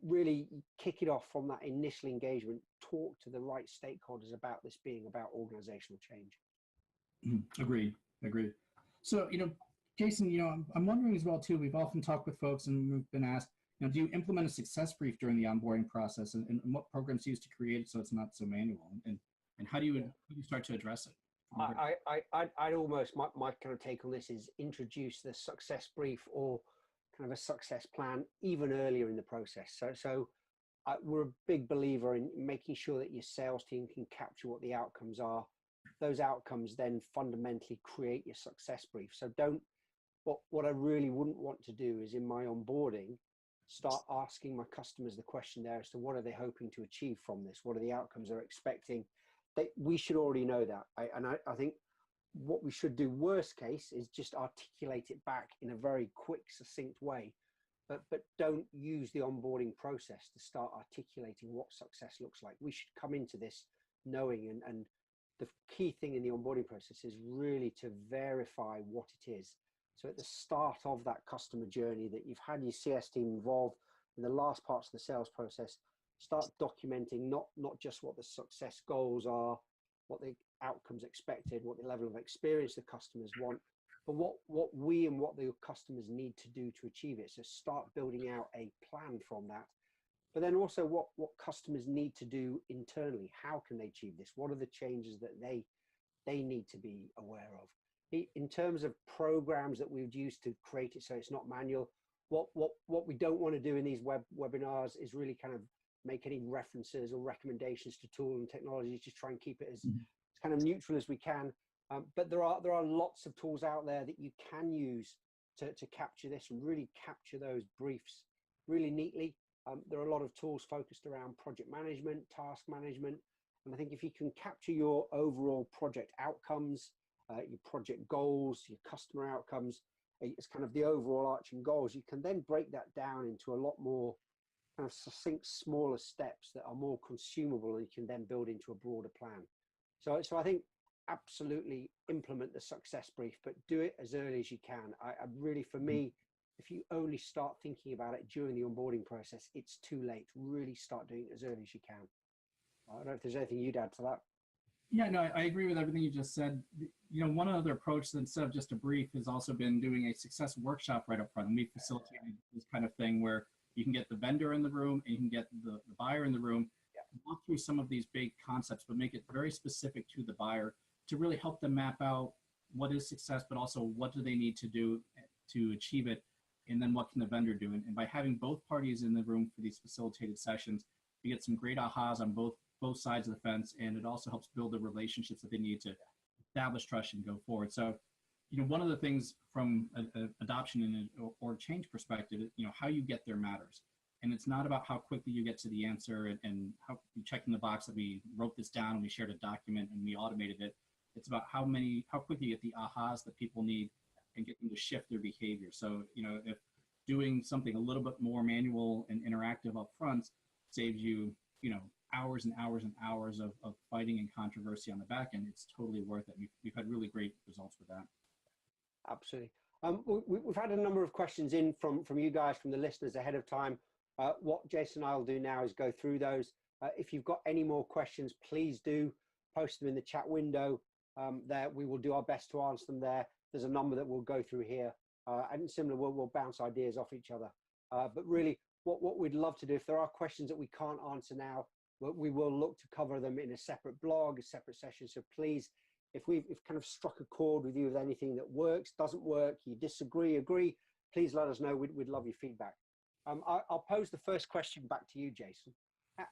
really kick it off from that initial engagement. Talk to the right stakeholders about this being about organizational change. Agreed. So, you know, Jason, you know, I'm wondering as well too, we've often talked with folks and we've been asked, you know, do you implement a success brief during the onboarding process, and what programs you use to create it so it's not so manual? And and how do you start to address it? I'd almost, my kind of take on this is introduce the success brief or kind of a success plan even earlier in the process. So we're a big believer in making sure that your sales team can capture what the outcomes are. Those outcomes then fundamentally create your success brief. So what I really wouldn't want to do is in my onboarding, start asking my customers the question there as to what are they hoping to achieve from this? What are the outcomes they're expecting? We should already know that. I think what we should do worst case is just articulate it back in a very quick, succinct way, but don't use the onboarding process to start articulating what success looks like. We should come into this knowing, and the key thing in the onboarding process is really to verify what it is. So at the start of that customer journey that you've had your CS team involved in the last parts of the sales process, start documenting not just what the success goals are, what the outcomes expected, what the level of experience the customers want, but what we and what the customers need to do to achieve it. So start building out a plan from that. But then also what customers need to do internally. How can they achieve this? What are the changes that they need to be aware of? In terms of programs that we would use to create it so it's not manual, what we don't want to do in these webinars is really kind of make any references or recommendations to tool and technologies. Just try and keep it as kind of neutral as we can. But there are lots of tools out there that you can use to capture this and really capture those briefs really neatly. There are a lot of tools focused around project management, task management. And I think if you can capture your overall project outcomes, your project goals, your customer outcomes, it's kind of the overall arching goals, you can then break that down into a lot more kind of succinct, smaller steps that are more consumable, and you can then build into a broader plan. So I think absolutely implement the success brief, but do it as early as you can. I really, for me, if you only start thinking about it during the onboarding process, it's too late. Really start doing it as early as you can. I don't know if there's anything you'd add to that. Yeah, no, I agree with everything you just said. You know, one other approach that instead of just a brief has also been doing a success workshop right up front. And we facilitated this kind of thing where you can get the vendor in the room and you can get the buyer in the room, walk through some of these big concepts, but make it very specific to the buyer to really help them map out what is success, but also what do they need to do to achieve it, and then what can the vendor do. And by having both parties in the room for these facilitated sessions, you get some great ahas on both sides of the fence, and it also helps build the relationships that they need to establish trust and go forward. So, you know, one of the things from an adoption or change perspective, you know, how you get there matters. And it's not about how quickly you get to the answer and how you check in the box that we wrote this down and we shared a document and we automated it. It's about how quickly you get the ahas that people need and get them to shift their behavior. So, you know, if doing something a little bit more manual and interactive up front saves you, you know, hours and hours and hours of fighting and controversy on the back end, it's totally worth it. We've had really great results with that. Absolutely. We've had a number of questions in from you guys, from the listeners ahead of time. What Jason and I will do now is go through those. If you've got any more questions, please do post them in the chat window. There, we will do our best to answer them there. There's a number that we'll go through here. And similar, we'll bounce ideas off each other. But really, what we'd love to do, if there are questions that we can't answer now, we will look to cover them in a separate blog, a separate session. So please, if we've kind of struck a chord with you with anything that works, doesn't work, you disagree, agree, please let us know. We'd love your feedback. I'll pose the first question back to you, Jason.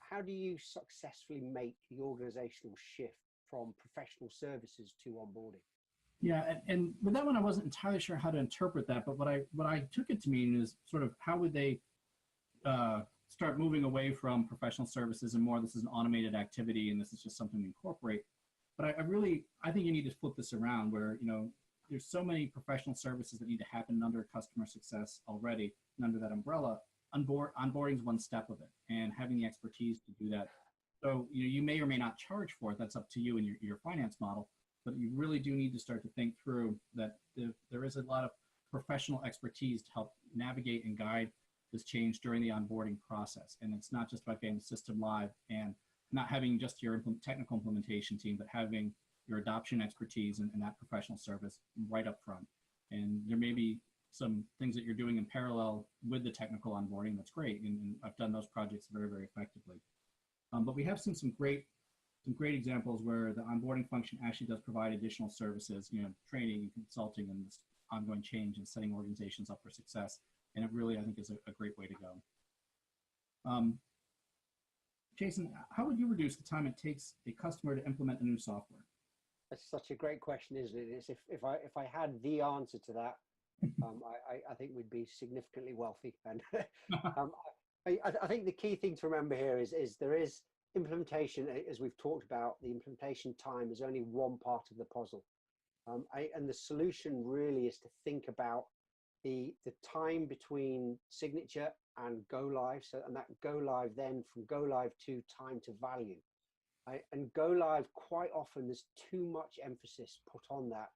How do you successfully make the organizational shift from professional services to onboarding? Yeah, and with that one, I wasn't entirely sure how to interpret that, but what I took it to mean is sort of how would they start moving away from professional services and more this is an automated activity and this is just something we incorporate. But I think you need to flip this around where, you know, there's so many professional services that need to happen under customer success already and under that umbrella. Onboarding is one step of it, and having the expertise to do that. So, you know, you may or may not charge for it. That's up to you and your finance model. But you really do need to start to think through that there is a lot of professional expertise to help navigate and guide this change during the onboarding process. And it's not just about getting the system live and not having just your technical implementation team, but having your adoption expertise and that professional service right up front. And there may be some things that you're doing in parallel with the technical onboarding. That's great. And I've done those projects very, very effectively. But we have seen some great some great examples where the onboarding function actually does provide additional services, training and consulting and this ongoing change and setting organizations up for success. And it really, I think, is a great way to go. Jason, how would you reduce the time it takes a customer to implement a new software? That's such a great question, isn't it? It's if I had the answer to that, I think we'd be significantly wealthy. And I think the key thing to remember here is there is implementation, as we've talked about. The implementation time is only one part of the puzzle, and the solution really is to think about the time between signature and go live. So, and that go live, then from go live to time to value. And go live, quite often there's too much emphasis put on that,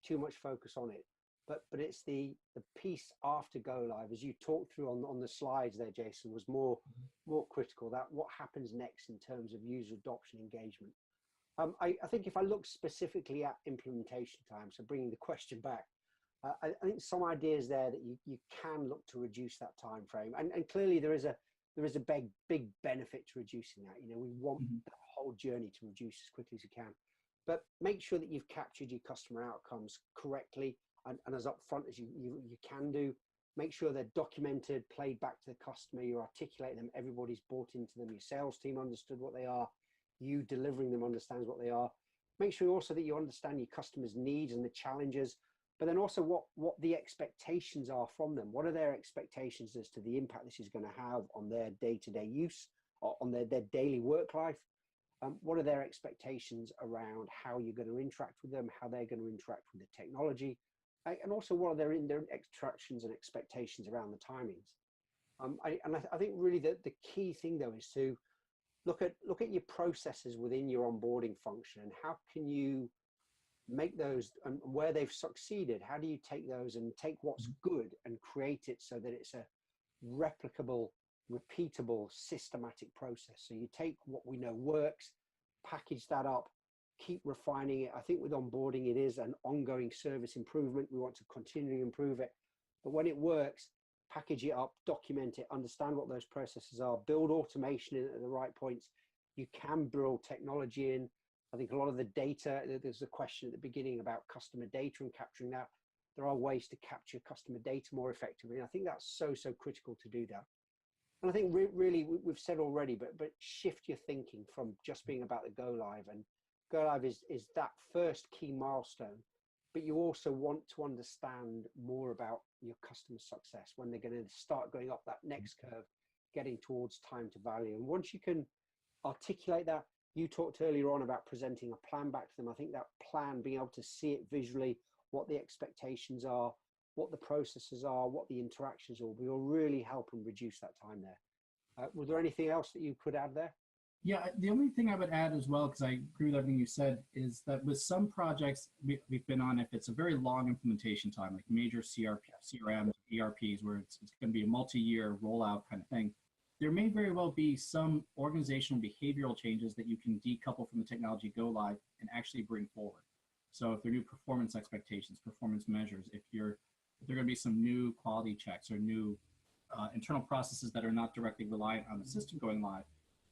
too much focus on it. But it's the piece after go live, as you talked through on the slides there, Jason, was more critical. That what happens next in terms of user adoption engagement. I think if I look specifically at implementation time, so bringing the question back, I think some ideas there that you can look to reduce that time frame, and clearly there is a big benefit to reducing that. We want the whole journey to reduce as quickly as you can, but make sure that you've captured your customer outcomes correctly and as upfront as you can do. Make sure they're documented, played back to the customer, you articulate them, everybody's bought into them, your sales team understood what they are, you delivering them understands what they are. Make sure also that you understand your customers' needs and the challenges, but then also what the expectations are from them. What are their expectations as to the impact this is going to have on their day-to-day use, or on their daily work life? What are their expectations around how you're going to interact with them, how they're going to interact with the technology, and also what are their extractions and expectations around the timings? I think really the key thing though is to look at your processes within your onboarding function, and how can you make those, and where they've succeeded, how do you take those and take what's good and create it so that it's a replicable, repeatable, systematic process. So you take what we know works, package that up, keep refining it. I think with onboarding, it is an ongoing service improvement. We want to continually improve it, but when it works, package it up, document it, understand what those processes are, build automation in at the right points. You can build technology in. I think a lot of the data, there's a question at the beginning about customer data and capturing that. There are ways to capture customer data more effectively. And I think that's so critical to do that. And I think really we've said already, but shift your thinking from just being about the go live. And go live is that first key milestone, but you also want to understand more about your customer success when they're going to start going up that next curve, getting towards time to value. And once you can articulate that, you talked earlier on about presenting a plan back to them. I think that plan, being able to see it visually, what the expectations are, what the processes are, what the interactions will really help and reduce that time there. Was there anything else that you could add there? Yeah, the only thing I would add as well, because I agree with everything you said, is that with some projects we've been on, if it's a very long implementation time, like major CRMs, ERPs, where it's going to be a multi-year rollout kind of thing, there may very well be some organizational behavioral changes that you can decouple from the technology go live and actually bring forward. So if there are new performance expectations, performance measures, if there are going to be some new quality checks or new internal processes that are not directly reliant on the system going live,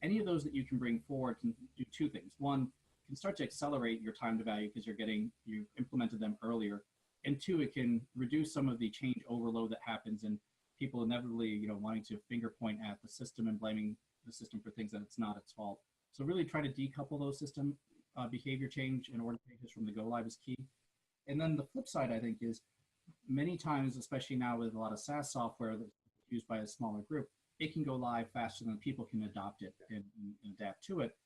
any of those that you can bring forward can do two things. One, can start to accelerate your time to value because you've implemented them earlier. And two, it can reduce some of the change overload that happens and people inevitably, wanting to finger point at the system and blaming the system for things that it's not its fault. So really try to decouple those system behavior change and order changes from the go live is key. And then the flip side, I think, is many times, especially now with a lot of SaaS software that's used by a smaller group, it can go live faster than people can adopt it and adapt to it.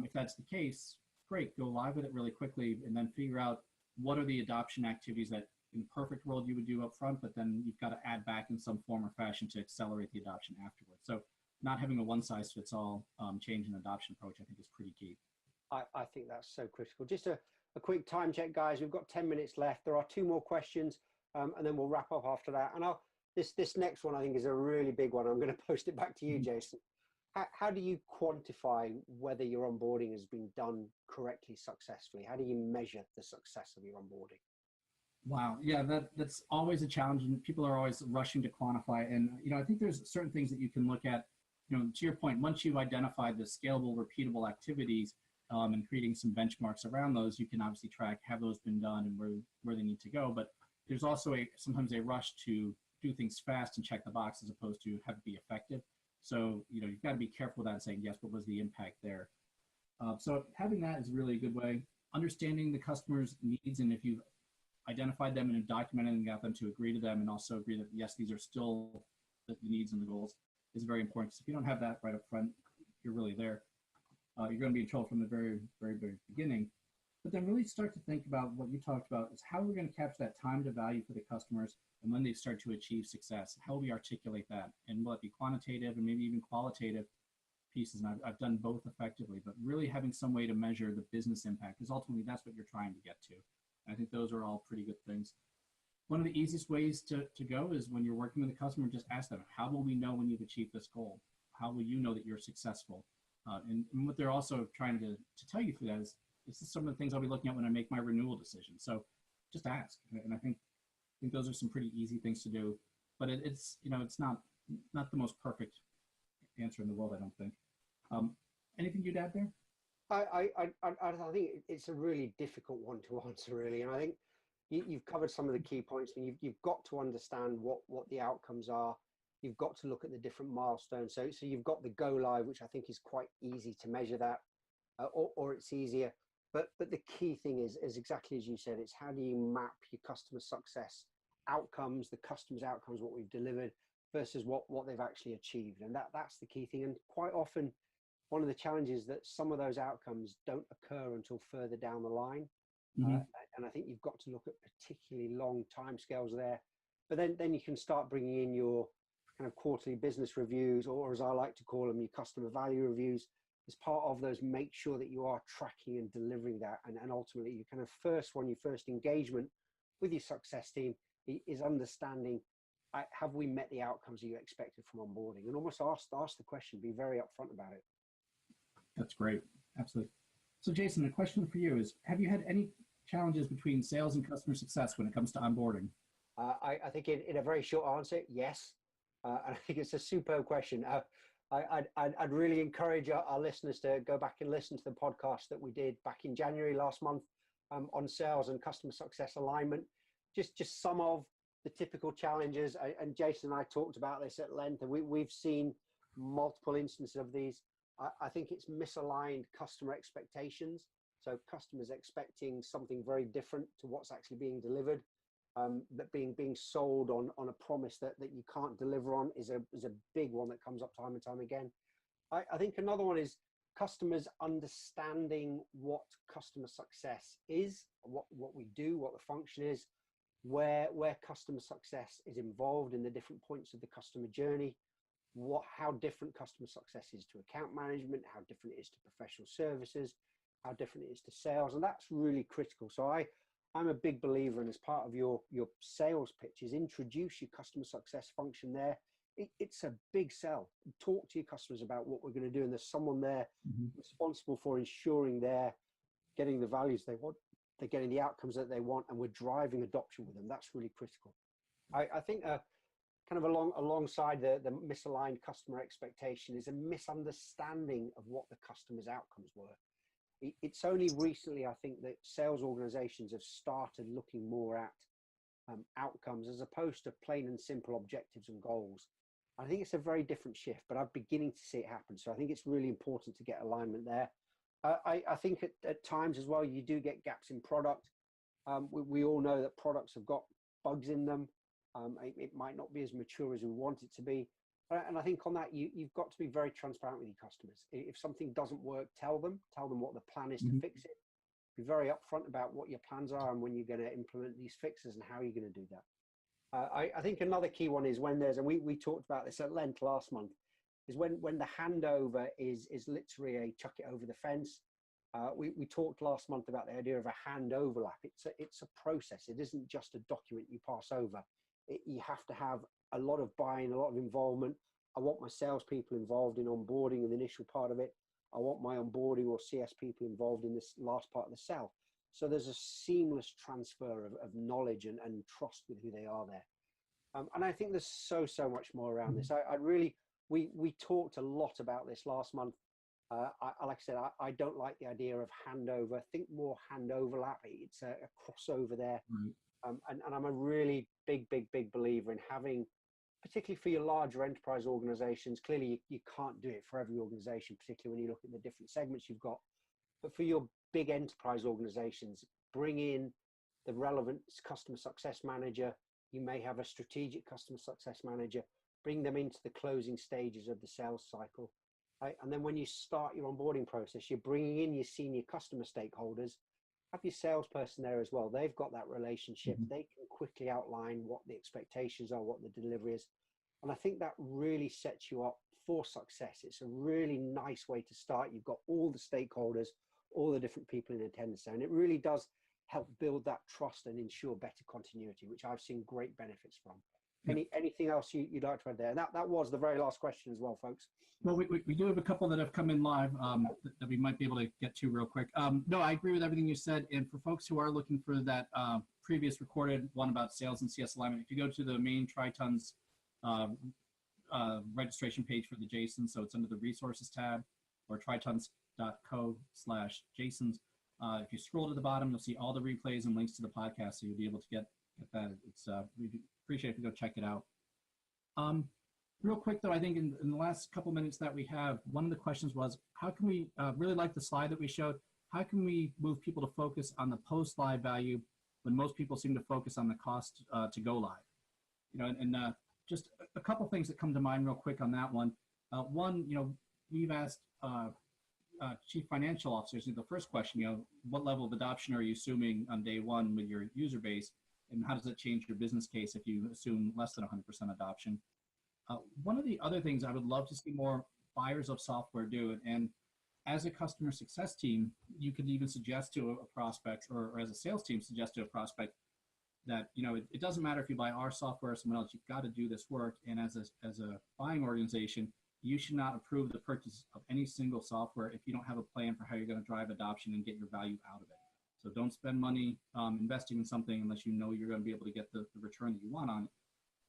If that's the case, great, go live with it really quickly and then figure out what are the adoption activities that in perfect world you would do up front, but then you've got to add back in some form or fashion to accelerate the adoption afterwards. So not having a one-size-fits-all change in adoption approach, I think, is pretty key. I think that's so critical. Just a quick time check, guys. We've got 10 minutes left. There are 2 more questions, and then we'll wrap up after that. And this next one, I think, is a really big one. I'm going to post it back to you, Jason. How do you quantify whether your onboarding has been done correctly, successfully? How do you measure the success of your onboarding? Wow, yeah, that's always a challenge, and people are always rushing to quantify. And I think there's certain things that you can look at. To your point, once you've identified the scalable, repeatable activities, and creating some benchmarks around those, you can obviously track, have those been done and where they need to go. But there's also sometimes a rush to do things fast and check the box as opposed to have it be effective. So, you've got to be careful with that and saying, yes, what was the impact there? So having that is really a good way. Understanding the customer's needs, and if you've identified them and documented and got them to agree to them and also agree that, yes, these are still the needs and the goals, is very important. Because if you don't have that right up front, you're really there. You're going to be in trouble from the very, very, very beginning. But then really start to think about what you talked about is how we're going to capture that time to value for the customers, and when they start to achieve success, how we articulate that. And will it be quantitative and maybe even qualitative pieces? And I've done both effectively, but really having some way to measure the business impact, because ultimately that's what you're trying to get to. I think those are all pretty good things. One of the easiest ways to go is when you're working with a customer, just ask them, how will we know when you've achieved this goal? How will you know that you're successful? And what they're also trying to tell you through that is, this is some of the things I'll be looking at when I make my renewal decision. So just ask. And I think those are some pretty easy things to do, but it's not the most perfect answer in the world, I don't think. Anything you'd add there? I think it's a really difficult one to answer, really. And I think you've covered some of the key points. I mean, you've got to understand what the outcomes are. You've got to look at the different milestones. So you've got the go live, which I think is quite easy to measure that, or it's easier. But the key thing is exactly as you said, it's how do you map your customer success outcomes, the customer's outcomes, what we've delivered versus what they've actually achieved. And that's the key thing. And quite often, one of the challenges that some of those outcomes don't occur until further down the line. Mm-hmm. And I think you've got to look at particularly long timescales there. But then you can start bringing in your kind of quarterly business reviews, or as I like to call them, your customer value reviews, as part of those. Make sure that you are tracking and delivering that. And ultimately, your kind of your first engagement with your success team is understanding, have we met the outcomes that you expected from onboarding? And almost ask the question, be very upfront about it. That's great. Absolutely. So Jason, a question for you is, have you had any challenges between sales and customer success when it comes to onboarding? I think in a very short answer, yes. And I think it's a superb question. I'd really encourage our listeners to go back and listen to the podcast that we did back in January last month on sales and customer success alignment. Just some of the typical challenges. And Jason and I talked about this at length, and we've seen multiple instances of these. I think it's misaligned customer expectations. So customers expecting something very different to what's actually being delivered. That being sold on a promise that you can't deliver on is a big one that comes up time and time again. I think another one is customers understanding what customer success is, what we do, what the function is, where customer success is involved in the different points of the customer journey, how different customer success is to account management, how different it is to professional services, how different it is to sales, and that's really critical. So I'm a big believer, and as part of your sales pitch is introduce your customer success function there. It's a big sell. Talk to your customers about what we're going to do, and there's someone there responsible for ensuring they're getting the values they want, they're getting the outcomes that they want, and we're driving adoption with them. That's really critical. I think kind of alongside the misaligned customer expectation is a misunderstanding of what the customer's outcomes were. It's only recently, I think, that sales organizations have started looking more at outcomes as opposed to plain and simple objectives and goals. I think it's a very different shift, but I'm beginning to see it happen. So I think it's really important to get alignment there. I think at times as well, you do get gaps in product. We all know that products have got bugs in them. It might not be as mature as we want it to be. And I think on that, you've got to be very transparent with your customers. If something doesn't work, tell them what the plan is to fix it. Be very upfront about what your plans are and when you're going to implement these fixes and how you're going to do that. I think another key one is when there's, and we talked about this at length last month, is when the handover is literally a chuck it over the fence. We talked last month about the idea of a hand overlap. It's a process. It isn't just a document you pass over. You have to have a lot of buy-in, a lot of involvement. I want my salespeople involved in onboarding in the initial part of it. I want my onboarding or CS people involved in this last part of the sell. So there's a seamless transfer of knowledge and trust with who they are there. And I think there's so much more around this. We talked a lot about this last month. Like I said, I don't like the idea of handover. Think more hand overlap. It's a crossover there. Right. And I'm a really big believer in having, particularly for your larger enterprise organizations. Clearly, you can't do it for every organization, particularly when you look at the different segments you've got. But for your big enterprise organizations, bring in the relevant customer success manager. You may have a strategic customer success manager. Bring them into the closing stages of the sales cycle. Right? And then when you start your onboarding process, you're bringing in your senior customer stakeholders. Have your salesperson there as well. They've got that relationship. Mm-hmm. They can quickly outline what the expectations are, what the delivery is. And I think that really sets you up for success. It's a really nice way to start. You've got all the stakeholders, all the different people in attendance there. And it really does help build that trust and ensure better continuity, which I've seen great benefits from. Anything else you'd like to add there? That was the very last question as well, folks. Well, we do have a couple that have come in live that we might be able to get to real quick. No, I agree with everything you said. And for folks who are looking for that previous recorded one about sales and CS alignment, if you go to the main Tritons registration page for the Jason, so it's under the resources tab or tritons.co/Jasons. If you scroll to the bottom, you'll see all the replays and links to the podcast, so you'll be able to get that. It's we appreciate if you go check it out. Real quick though, I think in the last couple minutes that we have, one of the questions was, how can we really like the slide that we showed? How can we move people to focus on the post-live value when most people seem to focus on the cost to go live? You know, and just a couple things that come to mind real quick on that one. One, you know, we've asked chief financial officers, the first question, you know, what level of adoption are you assuming on day one with your user base? And how does it change your business case if you assume less than 100% adoption? One of the other things I would love to see more buyers of software do, and as a customer success team, you could even suggest to a prospect, or as a sales team, suggest to a prospect that, you know, it doesn't matter if you buy our software or someone else, you've got to do this work. And as a buying organization, you should not approve the purchase of any single software if you don't have a plan for how you're going to drive adoption and get your value out of it. So don't spend money investing in something unless you know you're going to be able to get the return that you want on it.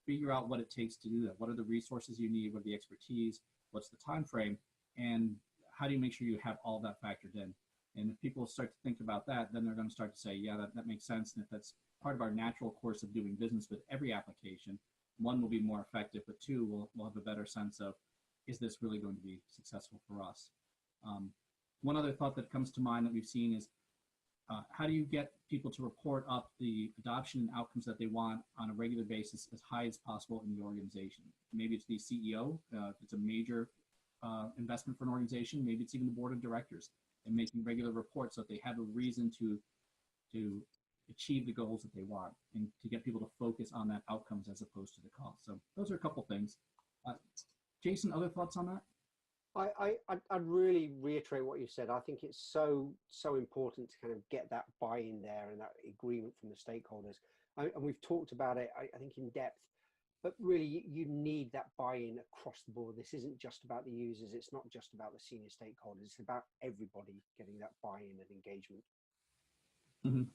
Figure out what it takes to do that. What are the resources you need? What are the expertise? What's the time frame? And how do you make sure you have all that factored in? And if people start to think about that, then they're going to start to say, yeah, that makes sense. And if that's part of our natural course of doing business with every application, one, will be more effective, but two, we'll have a better sense of, is this really going to be successful for us? One other thought that comes to mind that we've seen is, how do you get people to report up the adoption and outcomes that they want on a regular basis as high as possible in the organization? Maybe it's the CEO, if it's a major investment for an organization, maybe it's even the board of directors, and making regular reports so that they have a reason to achieve the goals that they want, and to get people to focus on that outcomes as opposed to the cost. So those are a couple things. Jason, other thoughts on that? I'd really reiterate what you said. I think it's so important to kind of get that buy-in there and that agreement from the stakeholders. And we've talked about it, I think, in depth, but really you need that buy-in across the board. This isn't just about the users. It's not just about the senior stakeholders. It's about everybody getting that buy-in and engagement. Mm-hmm.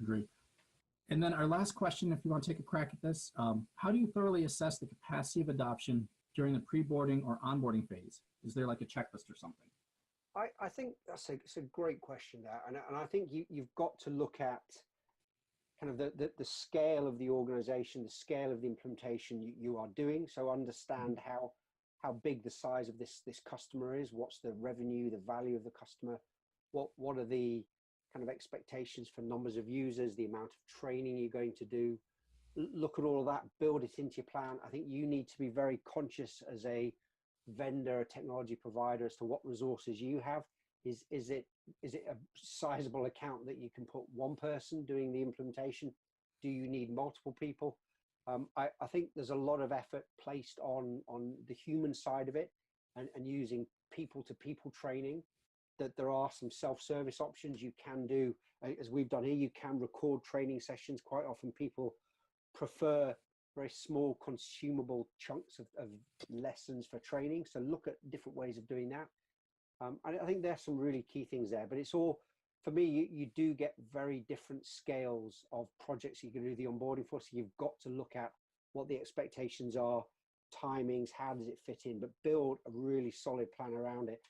Agree. And then our last question, if you want to take a crack at this, how do you thoroughly assess the capacity of adoption during the pre-boarding or onboarding phase? Is there like a checklist or something? I think that's a great question there. And I think you've got to look at kind of the scale of the organization, the scale of the implementation you are doing. So understand how big the size of this customer is, what's the revenue, the value of the customer, what are the kind of expectations for numbers of users, the amount of training you're going to do. Look at all of that, build it into your plan. I think you need to be very conscious as a vendor, a technology provider, as to what resources you have. Is it a sizable account that you can put one person doing the implementation? Do you need multiple people? I think there's a lot of effort placed on the human side of it, and using people-to-people training. That there are some self-service options you can do, as we've done here. You can record training sessions. Quite often people prefer very small consumable chunks of lessons for training. So look at different ways of doing that. I think there's some really key things there, but it's all, for me, you do get very different scales of projects you can do the onboarding for. So you've got to look at what the expectations are, timings, how does it fit in, but build a really solid plan around it.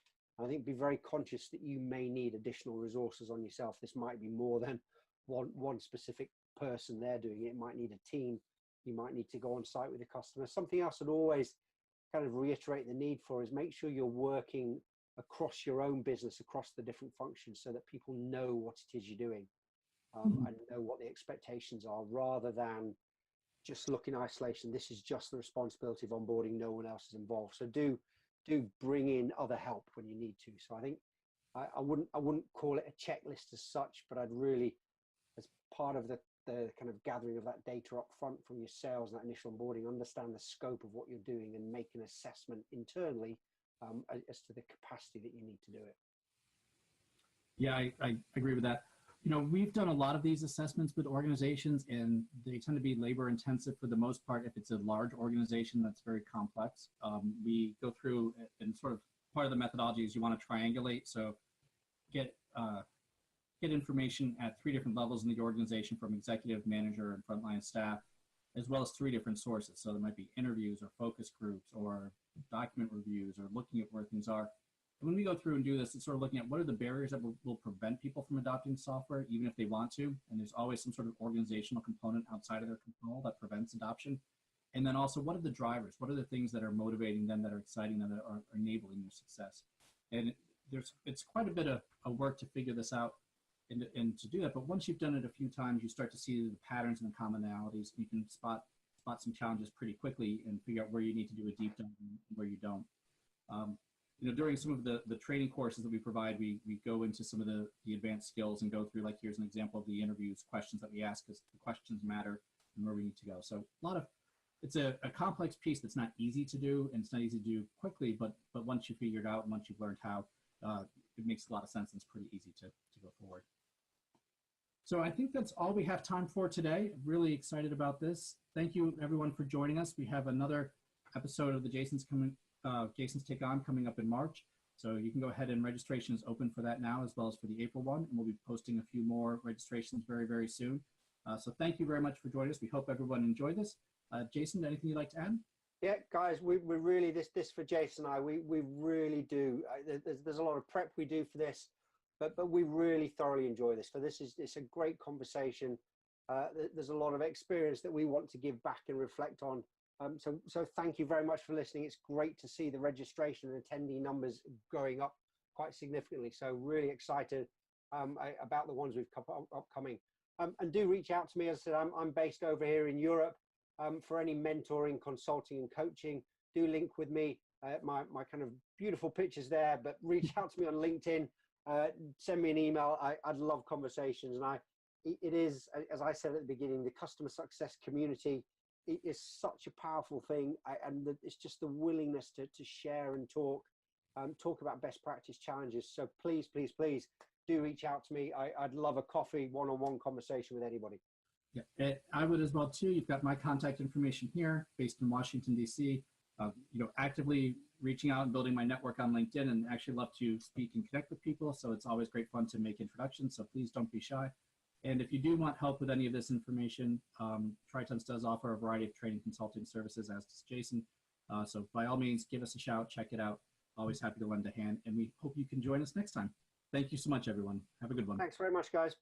I think be very conscious that you may need additional resources on yourself. This might be more than one specific person there doing it. It might need a team. You might need to go on site with the customer. Something else I'd always kind of reiterate the need for is make sure you're working across your own business, across the different functions, so that people know what it is you're doing, and know what the expectations are, rather than just look in isolation. This is just the responsibility of onboarding. No one else is involved. So do bring in other help when you need to. So I think I wouldn't call it a checklist as such, but I'd really, as part of the kind of gathering of that data up front from your sales and that initial onboarding, understand the scope of what you're doing and make an assessment internally as to the capacity that you need to do it. Yeah, I agree with that. You know, we've done a lot of these assessments with organizations, and they tend to be labor intensive for the most part. If it's a large organization that's very complex, we go through, and sort of part of the methodology is you want to triangulate. So get information at 3 different levels in the organization, from executive, manager, and frontline staff, as well as 3 different sources. So there might be interviews or focus groups or document reviews or looking at where things are. And when we go through and do this, it's sort of looking at what are the barriers that will prevent people from adopting software, even if they want to. And there's always some sort of organizational component outside of their control that prevents adoption. And then also, what are the drivers? What are the things that are motivating them, that are exciting them, that are enabling their success? And it's quite a bit of work to figure this out and to do that. But once you've done it a few times, you start to see the patterns and the commonalities. You can spot some challenges pretty quickly and figure out where you need to do a deep dive and where you don't. You know, during some of the training courses that we provide, we go into some of the advanced skills and go through, like, here's an example of the interviews, questions that we ask, because the questions matter and where we need to go. So it's a complex piece that's not easy to do, and it's not easy to do quickly, but once you figure it out and once you've learned how, it makes a lot of sense, and it's pretty easy to go forward. So I think that's all we have time for today. Really excited about this. Thank you, everyone, for joining us. We have another episode of the Jason's Take On coming up in March. So you can go ahead, and registration is open for that now, as well as for the April one. And we'll be posting a few more registrations very, very soon. So thank you very much for joining us. We hope everyone enjoyed this. Jason, anything you'd like to add? Yeah, guys, we really, this for Jason and I, we really do. There's a lot of prep we do for this, but we really thoroughly enjoy this. It's a great conversation. There's a lot of experience that we want to give back and reflect on. So thank you very much for listening. It's great to see the registration and attendee numbers going up quite significantly. So really excited about the ones we've upcoming. And do reach out to me. As I said, I'm based over here in Europe. For any mentoring, consulting, and coaching, do link with me. My kind of beautiful pictures there, but reach out to me on LinkedIn. Send me an email. I'd love conversations. And it is, as I said at the beginning, the customer success community, it is such a powerful thing. And it's just the willingness to share and talk about best practice challenges. So please, please, please do reach out to me. I'd love a coffee, one-on-one conversation with anybody. Yeah, I would as well too. You've got my contact information here, based in Washington, D.C. Actively reaching out and building my network on LinkedIn, and actually love to speak and connect with people. So it's always great fun to make introductions. So please don't be shy. And if you do want help with any of this information, Tritons does offer a variety of training consulting services, as does Jason. So by all means, give us a shout, check it out. Always happy to lend a hand. And we hope you can join us next time. Thank you so much, everyone. Have a good one. Thanks very much, guys.